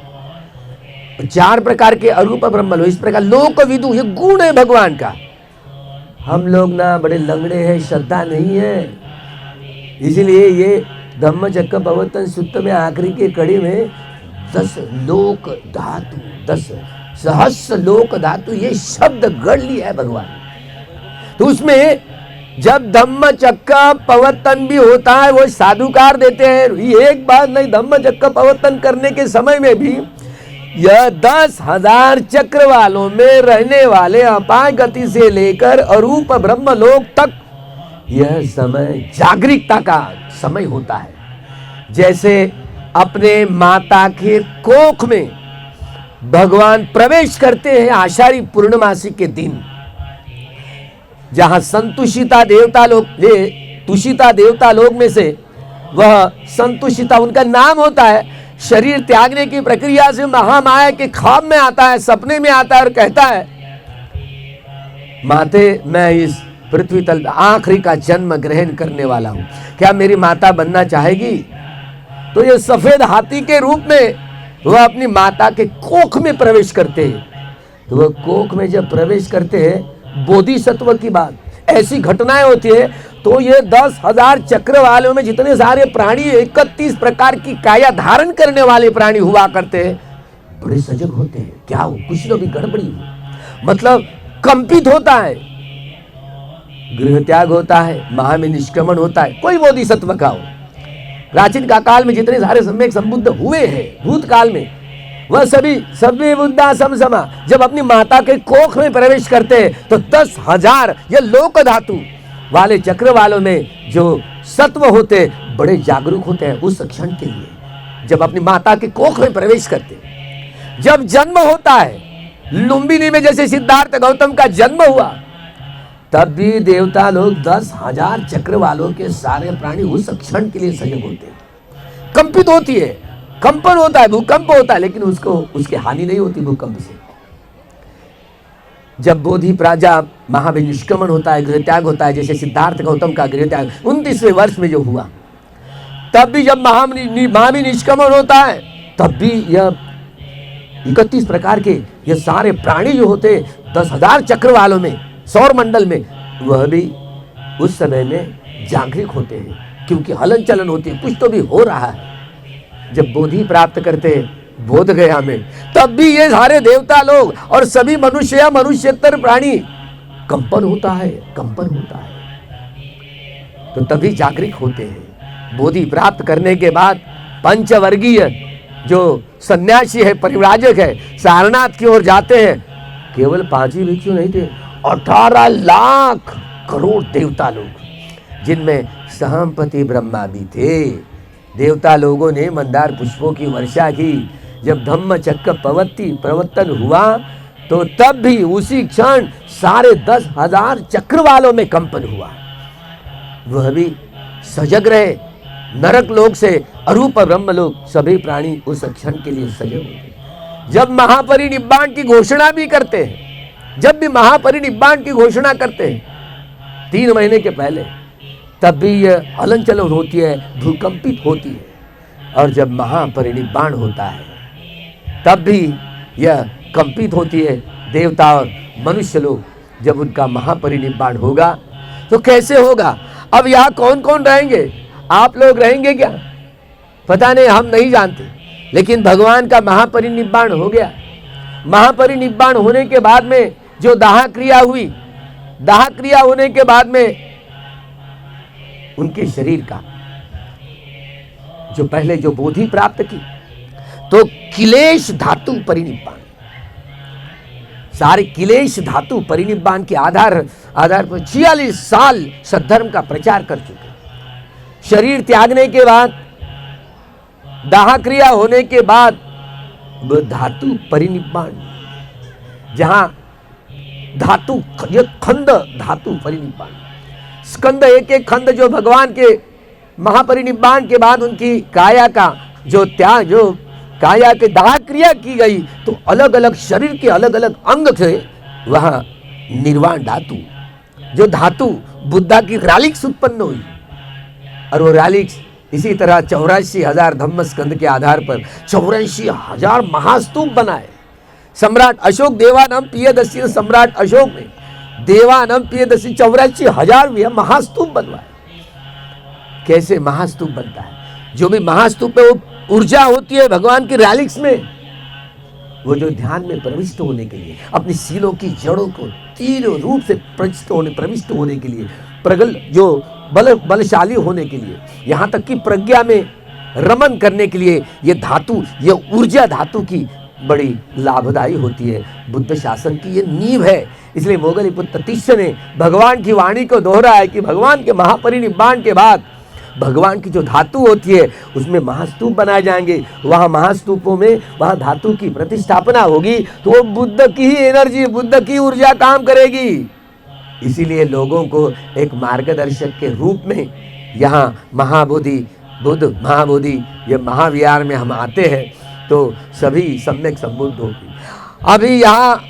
S1: 4 प्रकार के अरूप ब्रह्म लोग। इस प्रकार लोक विदु, ये गुण है भगवान का। हम लोग ना बड़े लंगड़े हैं, श्रद्धा नहीं है, इसलिए ये धम्मचक्र प्रवर्तन सूत्र में आखिरी के कड़ी में 10 लोक धातु, 10 सहस्र लोक धातु, ये शब्द गढ़ लिया है भगवान। तो उसमें जब धम्मचक्र प्रवर्तन भी होता है, वो साधुकार देते हैं। एक बार नहीं, धम्मचक्र प्रवर्तन करने के समय में भी यह 10,000 चक्र वालों में रहने वाले अपाय गति से लेकर अरूप ब्रह्म लोक तक, यह समय जागृतता का समय होता है। जैसे अपने माता के कोख में भगवान प्रवेश करते हैं आषाढ़ी पूर्णमासी के दिन, जहां संतुषिता देवता लोग, तुषिता देवता लोग में से वह संतुषिता उनका नाम होता है, शरीर त्यागने की प्रक्रिया से महामाया के ख्वाब में आता है, सपने में आता है और कहता है, माते मैं इस पृथ्वी तल आखिरी का जन्म ग्रहण करने वाला हूं, क्या मेरी माता बनना चाहेगी? तो ये सफेद हाथी के रूप में वह अपनी माता के कोख में प्रवेश करते हैं। तो वह कोख में जब प्रवेश करते हैं, बोधिसत्व की बात, ऐसी घटनाएं होती है। तो ये 10,000 चक्र वालों में जितने सारे प्राणी, 31 प्रकार की काया धारण करने वाले प्राणी हुआ करते हैं, बड़े सजग होते हैं, क्या हो कुछ न भी गड़बड़ी हो। मतलब कंपित होता है, गृह त्याग होता है, महा में निष्क्रमण होता है। कोई बोधिसत्व का हो, प्राचीन का काल में जितने सारे सम्यक संबुद्ध हुए हैं भूतकाल में, वह सभी बुद्धा समसमा जब अपनी माता के कोख में प्रवेश करते हैं तो 10,000 ये लोक धातु वाले चक्र वालों में जो सत्व होते बड़े जागरूक होते हैं उस क्षण के लिए। जब अपनी माता के कोख में प्रवेश करते, जब जन्म होता है लुम्बिनी में, जैसे सिद्धार्थ गौतम का जन्म हुआ, तब भी देवता लोग 10,000 चक्र वालों के सारे प्राणी उस क्षण के लिए सजग होते हैं। कंपित होती है, कंपन होता है, भूकंप होता है, लेकिन उसकी हानि नहीं होती भूकंप से। जब बोधि प्राजा महानिष्क्रमण होता है, गृह त्याग होता है, जैसे सिद्धार्थ गौतम का गृह त्याग 29वें वर्ष में जो हुआ, तब भी जब महानिष्क्रमण होता है, तब भी यह 31 प्रकार के ये सारे प्राणी जो होते 10,000 चक्र वालों में, सौर मंडल में, वह भी उस समय में जागृत होते हैं, क्योंकि हलन चलन होती है, कुछ तो भी हो रहा है। जब बोधि प्राप्त करते बोध गया में, तब भी ये सारे देवता लोग और सभी मनुष्य या मनुष्यतर प्राणी कंपन होता है, कंपन होता है, तो तभी जागृत होते हैं। बोधि प्राप्त करने के बाद पंचवर्गीय जो सन्यासी है, परिव्राजक है, सारनाथ की ओर जाते हैं। केवल 5 ही भिक्षु नहीं थे, 18 लाख करोड़ देवता लोग, जिनमें सहमपति ब्रह्मा भी थे। देवता लोगों ने मंदार पुष्पों की वर्षा की। जब धम्म चक्र प्रवर्तन हुआ तो तब भी उसी क्षण सारे 10,000 चक्र वालों में कंपन हुआ। वह भी सजग रहे। नरक लोक से अरूप ब्रह्म लोक सभी प्राणी उस क्षण के लिए सजग होते। जब महापरिनिब्बाण की घोषणा भी करते हैं, जब भी महापरिनिब्बाण की घोषणा करते हैं 3 महीने के पहले, तब भी यह हलन चलन होती है, भूकंपित होती है। और जब महापरिनिब्बाण होता है तब भी यह कंपित होती है। देवता और मनुष्य लोग जब उनका महापरिनिब्बाण होगा तो कैसे होगा? अब यहाँ कौन कौन रहेंगे? आप लोग रहेंगे क्या? पता नहीं, हम नहीं जानते। लेकिन भगवान का महापरिनिब्बाण हो गया। महापरिनिब्बाण होने के बाद में जो दाह क्रिया हुई, दाह क्रिया होने के बाद में उनके शरीर का जो पहले जो बोधि प्राप्त की, तो किलेश धातु परिनिब्बाण, सारे किलेश धातु परिनिब्बाण के आधार पर 46 साल सद्धर्म का प्रचार कर चुके। शरीर त्यागने के बाद, दाह क्रिया होने के बाद धातु परिनिब्बाण, जहां धातु ये खंड धातु परिनिब्बाण, स्कंद एक एक खंड जो भगवान के महापरिनिब्बाण के बाद उनकी काया का जो त्याग, जो काया के दाह क्रिया की गई, तो अलग अलग शरीर के अलग अलग अंग थे, वहां निर्वाण धातु, जो धातु बुद्धा की रालिक्स उत्पन्न हुई। और वो रालिक्स इसी तरह 84,000 धम्म स्कंद के आधार पर 84,000 महास्तूप बनाए। सम्राट अशोक, देवानम प्रियदर्शी सम्राट अशोक ने देवानम प्रियदर्शी 84,000 महास्तूप बनवाए। कैसे महास्तूप बनता है? जो भी महास्तूप है वो ऊर्जा होती है भगवान की रालिक्स में। वो जो ध्यान में प्रविष्ट होने के लिए, अपनी सीलों की जड़ों को तीव्र रूप से प्रविष्ट होने के लिए, प्रगल जो बलशाली होने के लिए, यहाँ तक कि प्रज्ञा में रमन करने के लिए, ये धातु, ये ऊर्जा धातु की बड़ी लाभदायी होती है। बुद्ध शासन की ये नींव है। इसलिए मोगलीपुत्र तिष्य ने भगवान की वाणी को दोहरा है कि भगवान के महापरिनिब्बाण के बाद भगवान की जो धातु होती है उसमें महास्तूप बनाए जाएंगे। वहाँ महास्तूपों में वहाँ धातु की प्रतिष्ठापना होगी, तो वो बुद्ध की ही एनर्जी, बुद्ध की ऊर्जा काम करेगी। इसीलिए लोगों को एक मार्गदर्शक के रूप में यहाँ बुद्ध महाबोधि ये महाविहार में हम आते हैं तो सभी सम्यक संबुद्ध होगी। अभी यहाँ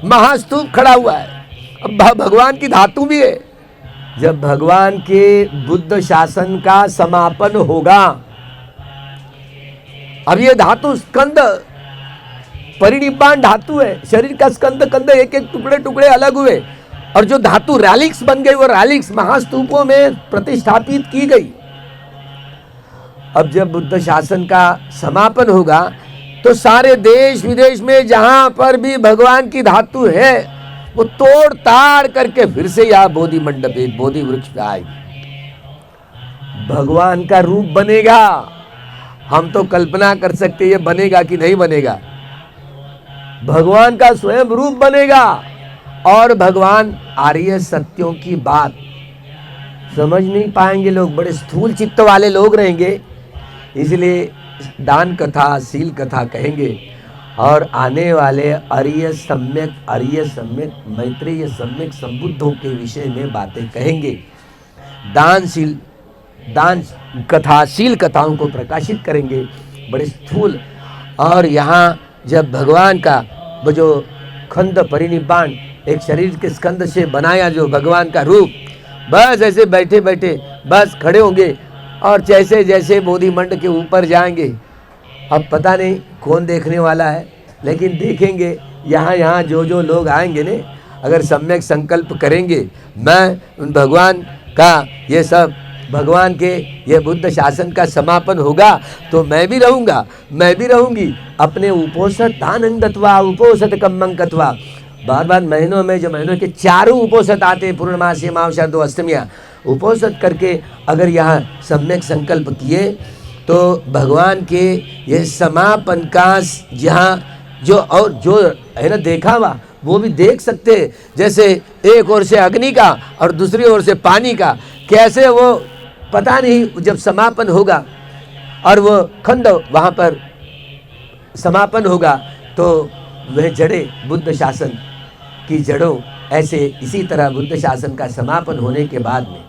S1: महास्तूप खड़ा हुआ है, अब भगवान की धातु भी है। जब भगवान के बुद्ध शासन का समापन होगा, अब ये धातु स्कंद परिनिब्बाण धातु है, शरीर का स्कंद कंद एक एक टुकड़े टुकड़े अलग हुए, और जो धातु रैलिक्स बन गई वो रैलिक्स महास्तूपों में प्रतिष्ठापित की गई। अब जब बुद्ध शासन का समापन होगा तो सारे देश विदेश में जहां पर भी भगवान की धातु है वो तोड़ ताड़ करके फिर से यहाँ बोधि मंडप बोधि वृक्ष पे आएगी, भगवान का रूप बनेगा। हम तो कल्पना कर सकते ये बनेगा कि नहीं बनेगा, भगवान का स्वयं रूप बनेगा। और भगवान आर्य सत्यों की बात समझ नहीं पाएंगे लोग, बड़े स्थूल चित्त वाले लोग रहेंगे, इसलिए दान कथा शील कथा कहेंगे। और आने वाले आर्य सम्यक मैत्रेय सम्यक संबुद्धों के विषय में बातें कहेंगे। दान कथा शील कथाओं को प्रकाशित करेंगे, बड़े स्थूल। और यहाँ जब भगवान का वो जो खंड परिनिब्बाण, एक शरीर के स्कंद से बनाया जो भगवान का रूप, बस ऐसे बैठे बैठे बस खड़े होंगे और जैसे जैसे बोधि मंड के ऊपर जाएंगे। अब पता नहीं कौन देखने वाला है, लेकिन देखेंगे यहाँ जो लोग आएंगे ने, अगर सम्यक संकल्प करेंगे, मैं भगवान का ये सब भगवान के ये बुद्ध शासन का समापन होगा तो मैं भी रहूँगा, मैं भी रहूँगी। अपने उपोषित दानं दत्वा उपोषित कम्मं कत्वा, बार महीनों में जो महीनों के चारों उपोषित आते हैं, पूर्णमासी अमावस्या 2 अष्टमियाँ, उपोषित करके अगर यहाँ सम्यक संकल्प किए तो भगवान के ये समापन का जहाँ जो है ना देखावा, वो भी देख सकते हैं। जैसे एक ओर से अग्नि का और दूसरी ओर से पानी का, कैसे वो पता नहीं जब समापन होगा और वो खंड वहाँ पर समापन होगा तो वह जड़ें बुद्ध शासन की जड़ों, ऐसे इसी तरह बुद्ध शासन का समापन होने के बाद में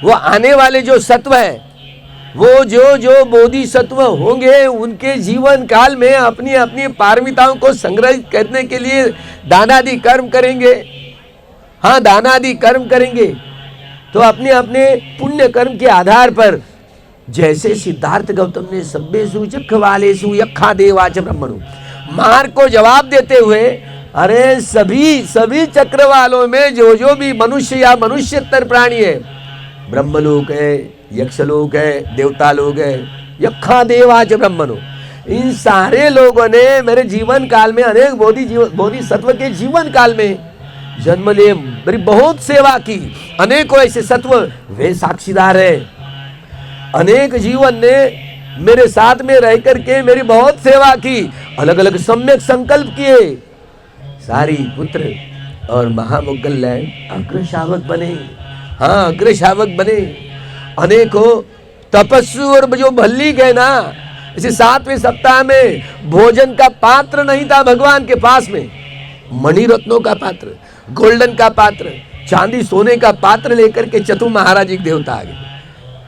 S1: वो आने वाले जो सत्व है, वो जो बोधिसत्व होंगे, उनके जीवन काल में अपनी अपनी पारमिताओं को संग्रहित करने के लिए दानादि कर्म करेंगे। हाँ, दानादि कर्म करेंगे तो अपने अपने पुण्य कर्म के आधार पर, जैसे सिद्धार्थ गौतम ने सब्बेषु चक्रवालेषु यक्खा देवाच ब्रह्मणु मार्ग को जवाब देते हुए, अरे सभी चक्रवालों में जो भी मनुष्य या मनुष्यतर प्राणी है, ब्रह्मलोक है, यक्षलोक है, देवता लोग है, यक्खा देवाच ब्रह्मणु, इन सारे लोगों ने मेरे जीवन काल में, अनेक बोधिसत्व के जीवन काल में जन्म लिए, मेरी बहुत सेवा की। अनेकों ऐसे सत्व वे साक्षीदार है, अनेक जीवन ने मेरे साथ में रह करके मेरी बहुत सेवा की, अलग अलग सम्यक संकल्प किए, सारी पुत्र और महामुगल अग्रशावक बने। हाँ, अग्रशावक बने। अनेकों तपस्वी और जो भल्ली गए ना, इसे 7वें सप्ताह में भोजन का पात्र नहीं था भगवान के पास में, मणि रत्नों का पात्र, गोल्डन का पात्र, चांदी सोने का पात्र लेकर के चतु महाराज जी देवता आ गए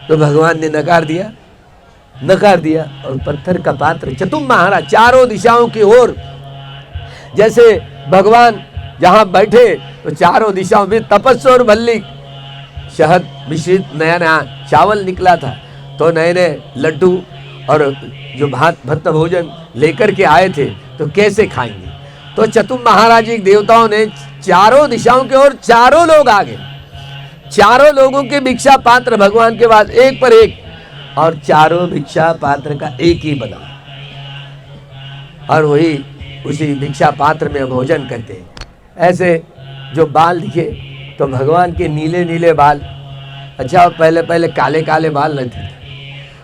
S1: तो भगवान ने नकार दिया और पत्थर का पात्र चतुम महाराज चारों दिशाओं की ओर, जैसे भगवान जहां बैठे तो चारों दिशाओं में तपस्वी और भल्ली, शहद मिश्रित नया चावल निकला था तो नए लड्डू और जो भक्त भोजन लेकर के आए थे तो कैसे खाएंगे। तो चतुम महाराज जी देवताओं ने चारों दिशाओं के ओर चारों लोग आ गए, चारों लोगों के भिक्षा पात्र भगवान के पास एक पर एक, और चारों भिक्षा पात्र का एक ही बना, और वही उसी भिक्षा पात्र में भोजन करते हैं। ऐसे जो बाल दिखे तो भगवान के नीले नीले बाल, अच्छा पहले काले काले बाल नहीं थे,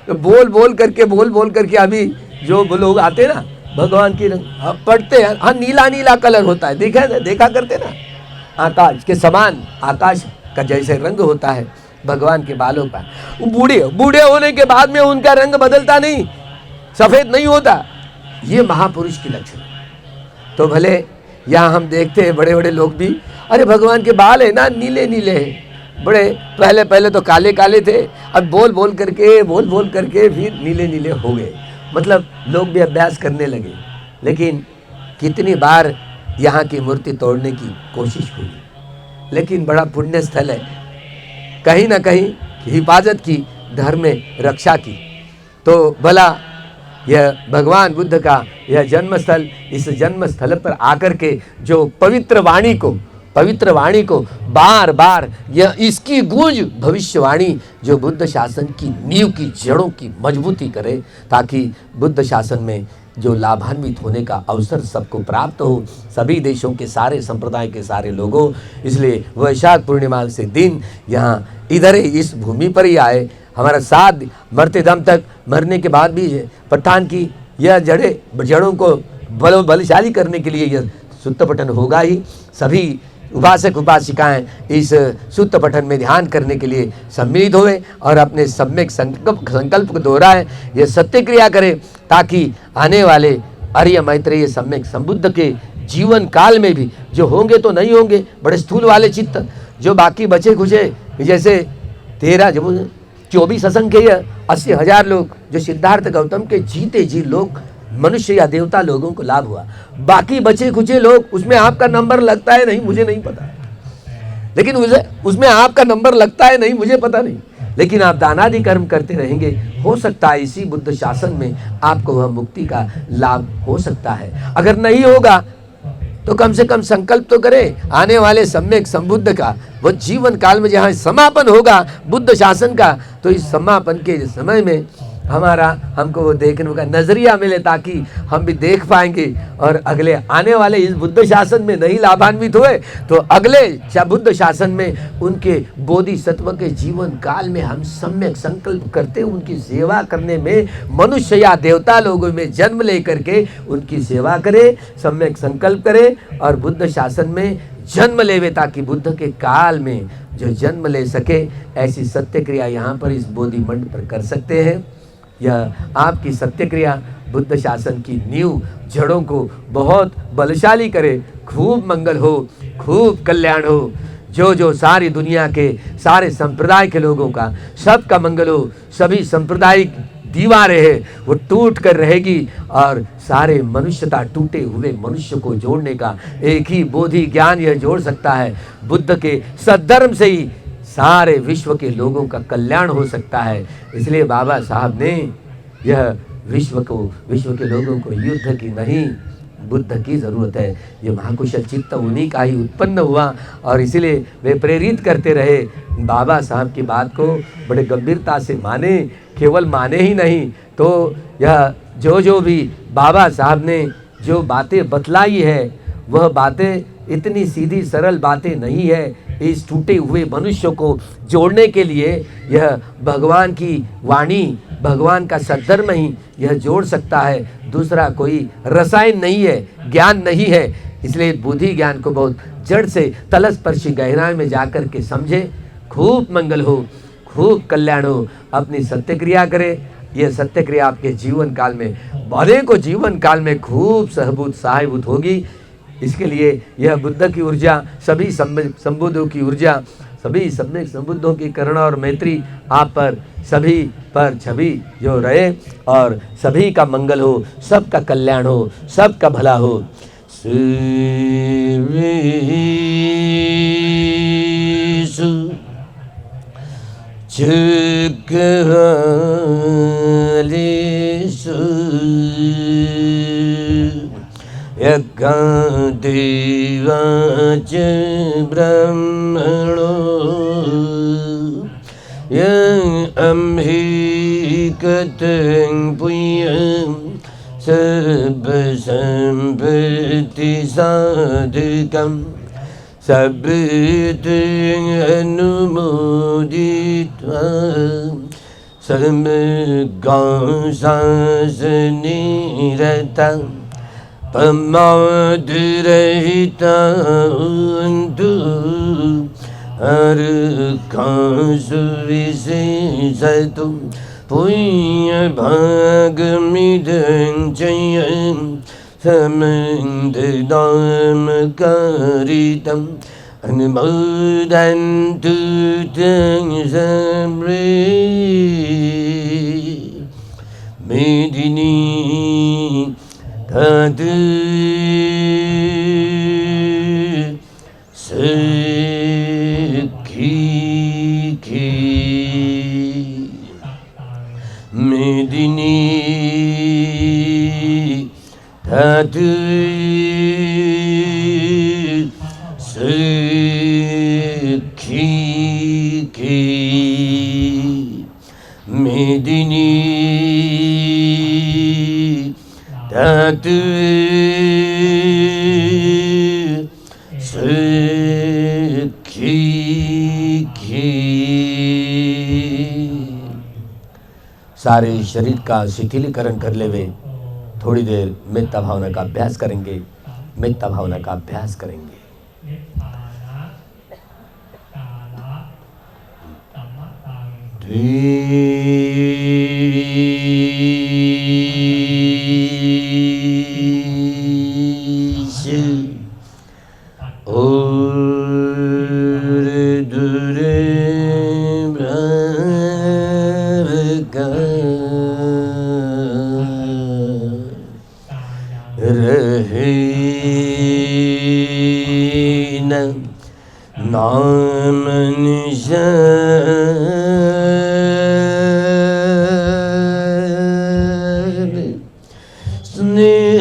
S1: तो बोल बोल करके अभी जो लोग आते ना भगवान की रंग पढ़ते हैं, हाँ नीला कलर होता है, देखा करते ना, आकाश के समान, आकाश का जैसे रंग होता है भगवान के बालों का। बूढ़े होने के बाद में उनका रंग बदलता नहीं, सफेद नहीं होता, ये महापुरुष की लक्षण। तो भले यहाँ हम देखते हैं बड़े बड़े लोग भी, अरे भगवान के बाल है ना नीले हैं, बड़े पहले तो काले काले थे, अब बोल करके फिर नीले हो गए, मतलब लोग भी अभ्यास करने लगे। लेकिन कितनी बार यहाँ की मूर्ति तोड़ने की कोशिश हुई, लेकिन बड़ा पुण्य स्थल है, कहीं ना कहीं हिफाजत की, धर्म में रक्षा की। तो भला यह भगवान बुद्ध का यह जन्म स्थल, इस जन्म स्थल पर आकर के जो पवित्र वाणी को बार बार यह इसकी गूंज भविष्यवाणी जो बुद्ध शासन की नींव की जड़ों की मजबूती करे, ताकि बुद्ध शासन में जो लाभान्वित होने का अवसर सबको प्राप्त हो, सभी देशों के सारे संप्रदाय के सारे लोगों। इसलिए वैशाख पूर्णिमा से दिन यहाँ इधर ही इस भूमि पर ही आए, हमारा साथ मरते दम तक, मरने के बाद भी पठान की यह जड़ों को बलशाली करने के लिए यह सुत्त पठन होगा ही। सभी उपासक उपासिकाएं इस सुत्त पठन में ध्यान करने के लिए सम्मिलित हुए और अपने सम्यक संकल्प को दोहराएं, यह सत्य क्रिया करें, ताकि आने वाले आर्य मैत्रेय सम्यक संबुद्ध के जीवन काल में भी जो होंगे तो नहीं होंगे बड़े स्थूल वाले चित्त, जो बाकी बचे खुचे जैसे 24 असंख्य 80,000 लोग जो सिद्धार्थ गौतम के जीते जी लोग मनुष्य या देवता लोगों को लाभ हुआ, बाकी बचे खुचे लोग उसमें आपका नंबर लगता है नहीं मुझे नहीं पता, लेकिन उसमें आपका नंबर लगता है नहीं मुझे पता नहीं, लेकिन आप दानादि कर्म करते रहेंगे, हो सकता है इसी बुद्ध शासन में आपको वह मुक्ति का लाभ हो सकता है। अगर नहीं होगा तो कम से कम संकल्प तो करें, आने वाले सम्यक संबुद्ध का वो जीवन काल में जहाँ समापन होगा बुद्ध शासन का, तो इस समापन के समय में हमको वो देखने का नजरिया मिले, ताकि हम भी देख पाएंगे और अगले आने वाले इस बुद्ध शासन में नहीं लाभान्वित हुए तो अगले बुद्ध शासन में उनके बोधिसत्व के जीवन काल में हम सम्यक संकल्प करते उनकी सेवा करने में, मनुष्य या देवता लोगों में जन्म लेकर के उनकी सेवा करें, सम्यक संकल्प करें और बुद्ध शासन में जन्म लेवे, ताकि बुद्ध के काल में जो जन्म ले सके। ऐसी सत्य क्रिया यहाँ पर इस बोधि मंड पर कर सकते हैं। यह आपकी सत्य क्रिया बुद्ध शासन की नींव जड़ों को बहुत बलशाली करे, खूब मंगल हो, खूब कल्याण हो, जो सारी दुनिया के सारे संप्रदाय के लोगों का सबका मंगल हो, सभी सांप्रदायिक दीवारें हैं वो टूट कर रहेगी और सारे मनुष्यता टूटे हुए मनुष्य को जोड़ने का एक ही बोधि ज्ञान यह जोड़ सकता है। बुद्ध के सद्धर्म से ही सारे विश्व के लोगों का कल्याण हो सकता है। इसलिए बाबा साहब ने यह विश्व के लोगों को युद्ध की नहीं बुद्ध की ज़रूरत है, ये महाकुशल चित्त उन्हीं का ही उत्पन्न हुआ और इसीलिए वे प्रेरित करते रहे। बाबा साहब की बात को बड़े गंभीरता से माने, केवल माने ही नहीं तो यह जो भी बाबा साहब ने जो बातें बतलाई है वह बातें इतनी सीधी सरल बातें नहीं है। इस टूटे हुए मनुष्य को जोड़ने के लिए यह भगवान की वाणी, भगवान का सद्धर्म ही यह जोड़ सकता है, दूसरा कोई रसायन नहीं है, ज्ञान नहीं है। इसलिए बुद्धि ज्ञान को बहुत जड़ से तलस्पर्शी गहराई में जाकर के समझे, खूब मंगल हो, खूब कल्याण हो, अपनी सत्य क्रिया करें। यह सत्य क्रिया आपके जीवन काल में, भले को जीवन काल में खूब सहभूत सहायभूत होगी। इसके लिए यह बुद्ध की ऊर्जा, सभी संबुद्धों की ऊर्जा, सभी सम्यक संबुद्धों की करुणा और मैत्री आप पर, सभी पर छवि जो रहे और सभी का मंगल हो, सबका कल्याण हो, सबका भला हो। यज्ञदेवाच ब्रह्मणो यमहिकतं पुण्यं सर्वसम्पत्तिसाधकं सर्वं अनुमोदित्वा समग्रं शासने रतं प्रमादरहितन्तु अर्कांसु विशेषतु पुण्यभागमिदं चयं समन्ददामकारितम् अनुमोदन्तु तं सर्वे मेदिनी तद् सखी मेदिनी तद् सखी मेदिनी तात सखी की। सारे शरीर का शिथिलीकरण कर लेवे। थोड़ी देर मेत्ता भावना का अभ्यास करेंगे, मेत्ता भावना का अभ्यास करेंगे। नाम निशान स्नेह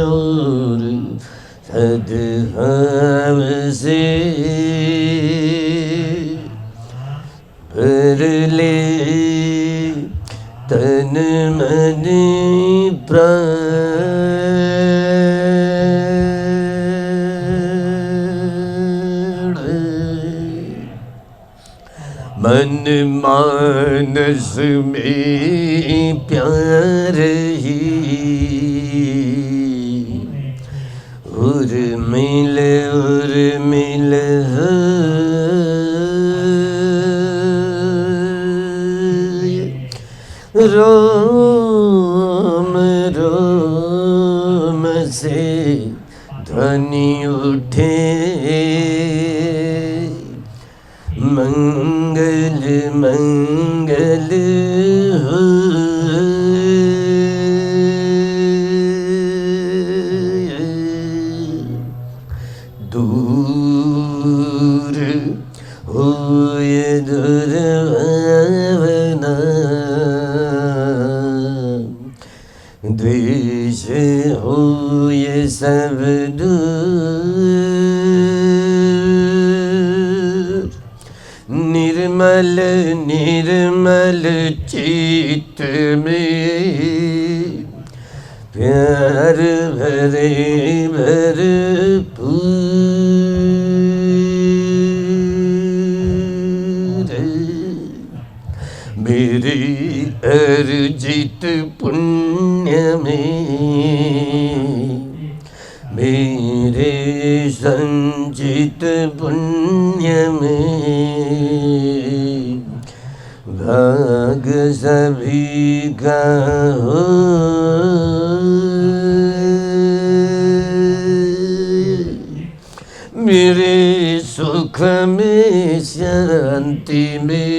S1: और सद्भाव से भर ले तन मन मन मानस में प्यार ही उर्मिल रोम रोम से ध्वनि उठे मंगल मंगल हो। दूर हो ये दुर्भावना, द्वेष हो ये सब दूर। निर्मल निर्मल चित्त में प्यार भरे भरपूर। मेरे अर्जित पुण्य में, मेरे संचित पुण्य में भाग सभी का हो। मेरे सुख में शांति में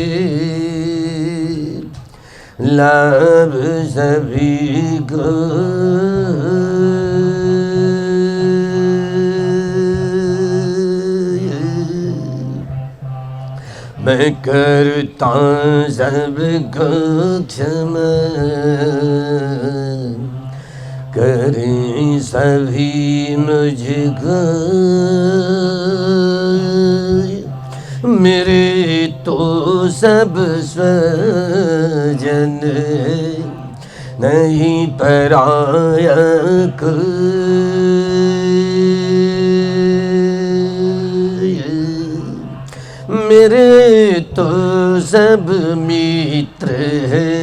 S1: लाभ सभी को। मैं करता सबको क्षमा, करें सभी मुझको। मेरे तो सब स्वजन, नहीं पराया कोई। मेरे तो सब मित्र है,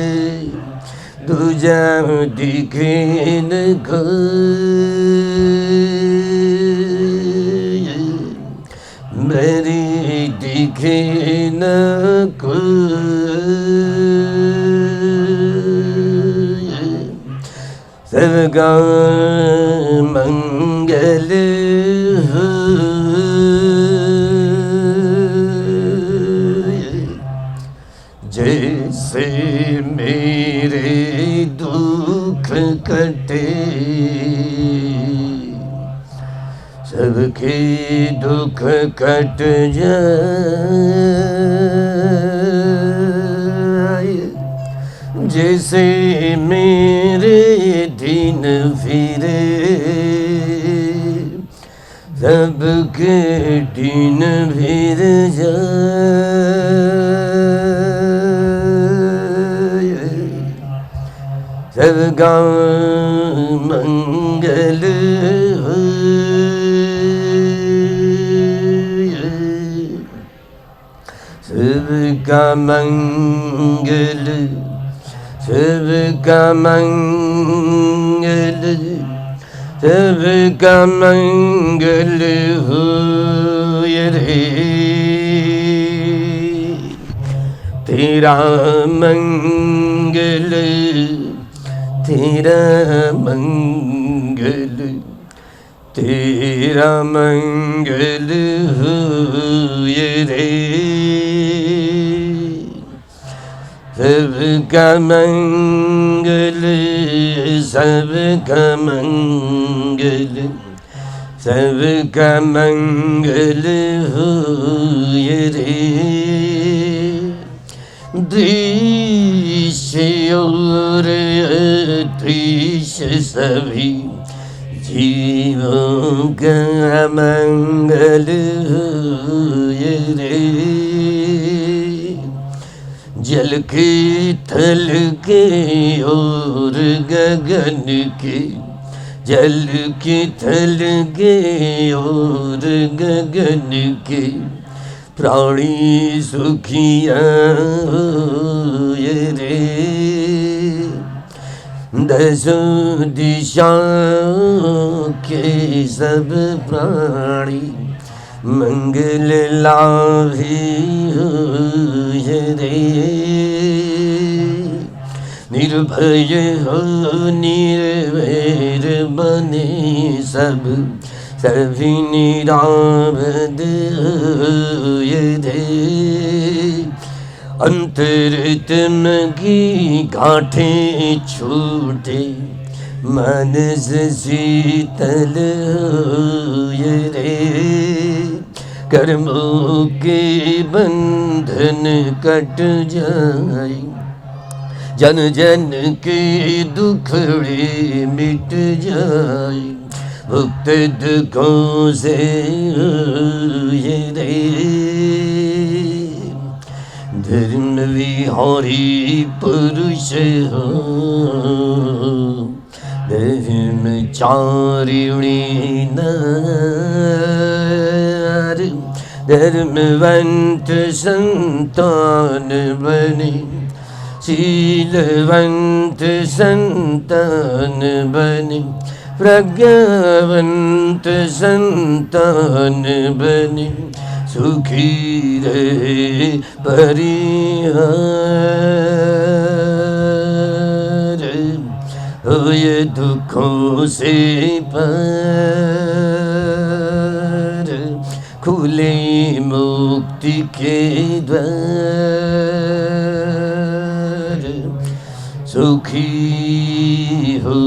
S1: दूजा दिखे न कोई। मेरी दिखे न कोई। सबका मंगल हो। जैसे मेरे दुख कटे, सबके दुख कट जाए। जैसे मेरे दिन फिरे, सबके दिन फिर जाए। सबका मंगल हो, सबका मंगल, सबका मंगल, सबका मंगल हो रे। तेरा मंगल, तेरा मंगल, तेरा मंगल हो रे। सबका मंगल, सबका मंगल, सबका मंगल हो रे। दृश्य और अदृश्य सभी जीवों का मंगल हो रे। जल के थल के और गगन के, जल के थल के और गगन के प्राणी सुखिया रे। दसों दिशाओं के सब प्राणी मंगल लाभी रे। निर्भय हो निर्वैर बने सब, सभी निरावध रे। अंतरतम की गांठें छूटे, मन से शीतल रे। कर्मों के बंधन कट जाए, जन जन के दुखड़े मिट जाए, भुक्त दुखों से रे। धर्म विहारी पुरुष हो, धर्मचारिणी नार, धर्मवंत संतान बने, शीलवंत संतान बने, प्रज्ञावंत संतान बने, सुखी रहे परिहार, होए दुखों से पार, खुले मुक्ति के द्वार, सुखी हो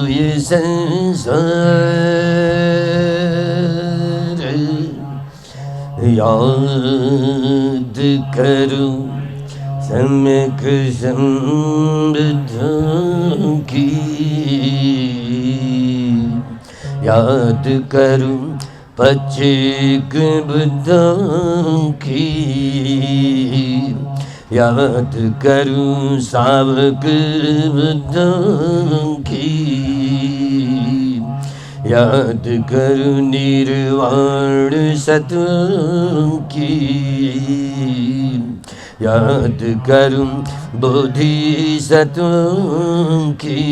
S1: ये संसार। याद करूं सम्यक संबंधों की, याद करूं पच्चीक बुद्धों की, याद करूं सावक बुद्धों की, याद करूं निर्वाण सत्वों की, याद करूं बोधिसत्वों की,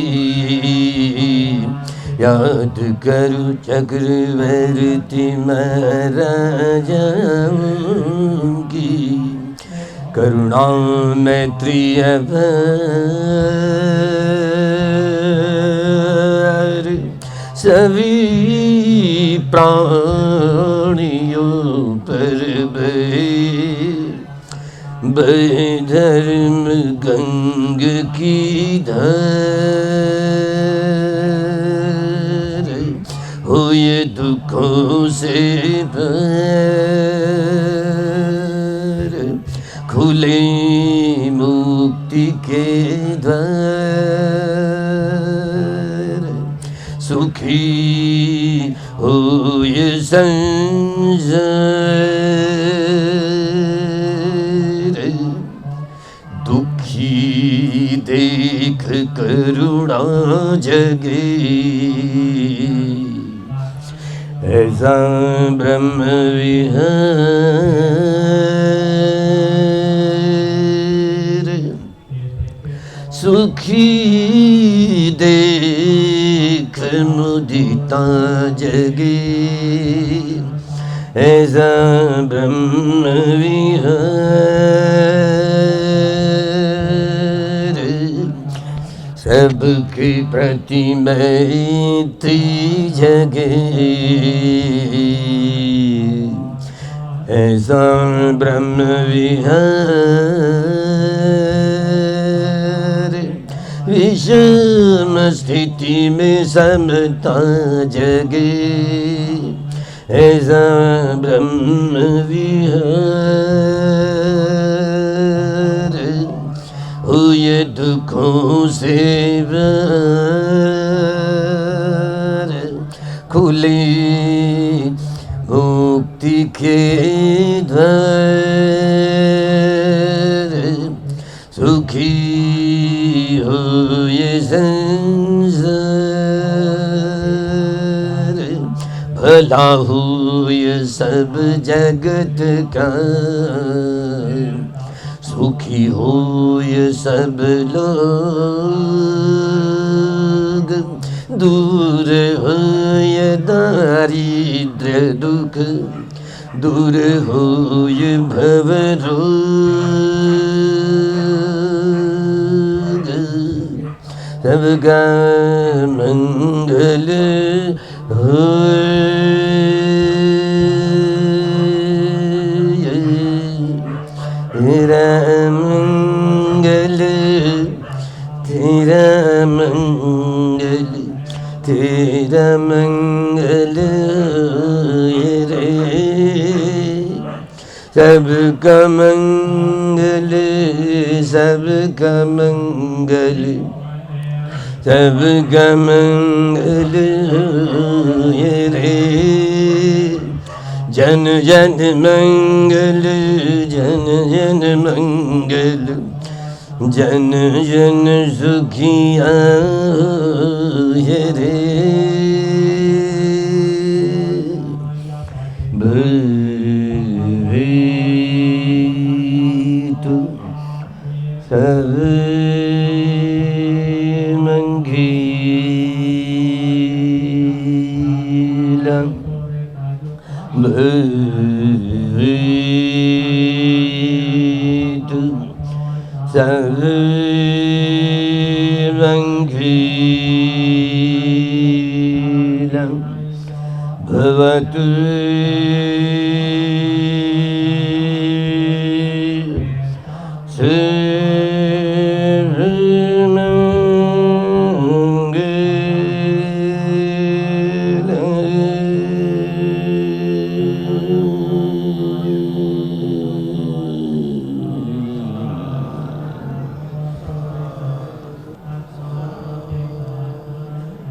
S1: याद करूं चक्रवर्ती महाराजाओं की, करुणा मैत्री अपार, सभी प्राणियों पर धर्म गंग की धार, हो ये दुखों से पार, खुले मुक्ति के द्वार, सुखी हो ये संसार। दुखी देख करुणा जगे, ऐसा ब्रह्म विहार सुखी देख मुदिता जगे, ऐसा ब्रह्म विहार सबके प्रति मैत्री जगे, ऐसा ब्रह्म विहार विषम स्थिति में समता जगे, ऐसा ब्रह्म विहार हुए दुखों से बाहर, खुले मुक्ति के द्वार, सुखी हो ये संसार, भला हो ये सब जगत का, सुखी हो ये सब लोग, दूर हो ये दारिद्र्य दुख, दूर हो ये भव रोग, सबका मंगल होए, तेरा मंगल, तेरा मंगल, तेरा मंगल रे, सबका मंगल, सबका मंगल, सबका मंगल रे, जन जन मंगल, जन जन मंगल, जन जन सुखिया रे, भवेतु सर्वमंगलम्, भवेतु सर्वमंगलम्, भवतु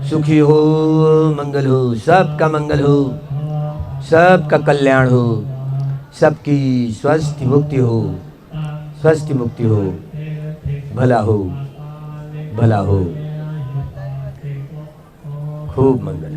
S1: सुखी हो, मंगल हो, सबका मंगल हो, सबका कल्याण हो, सबकी स्वस्थ मुक्ति हो, स्वस्थ मुक्ति हो, भला हो, भला हो, खूब मंगल।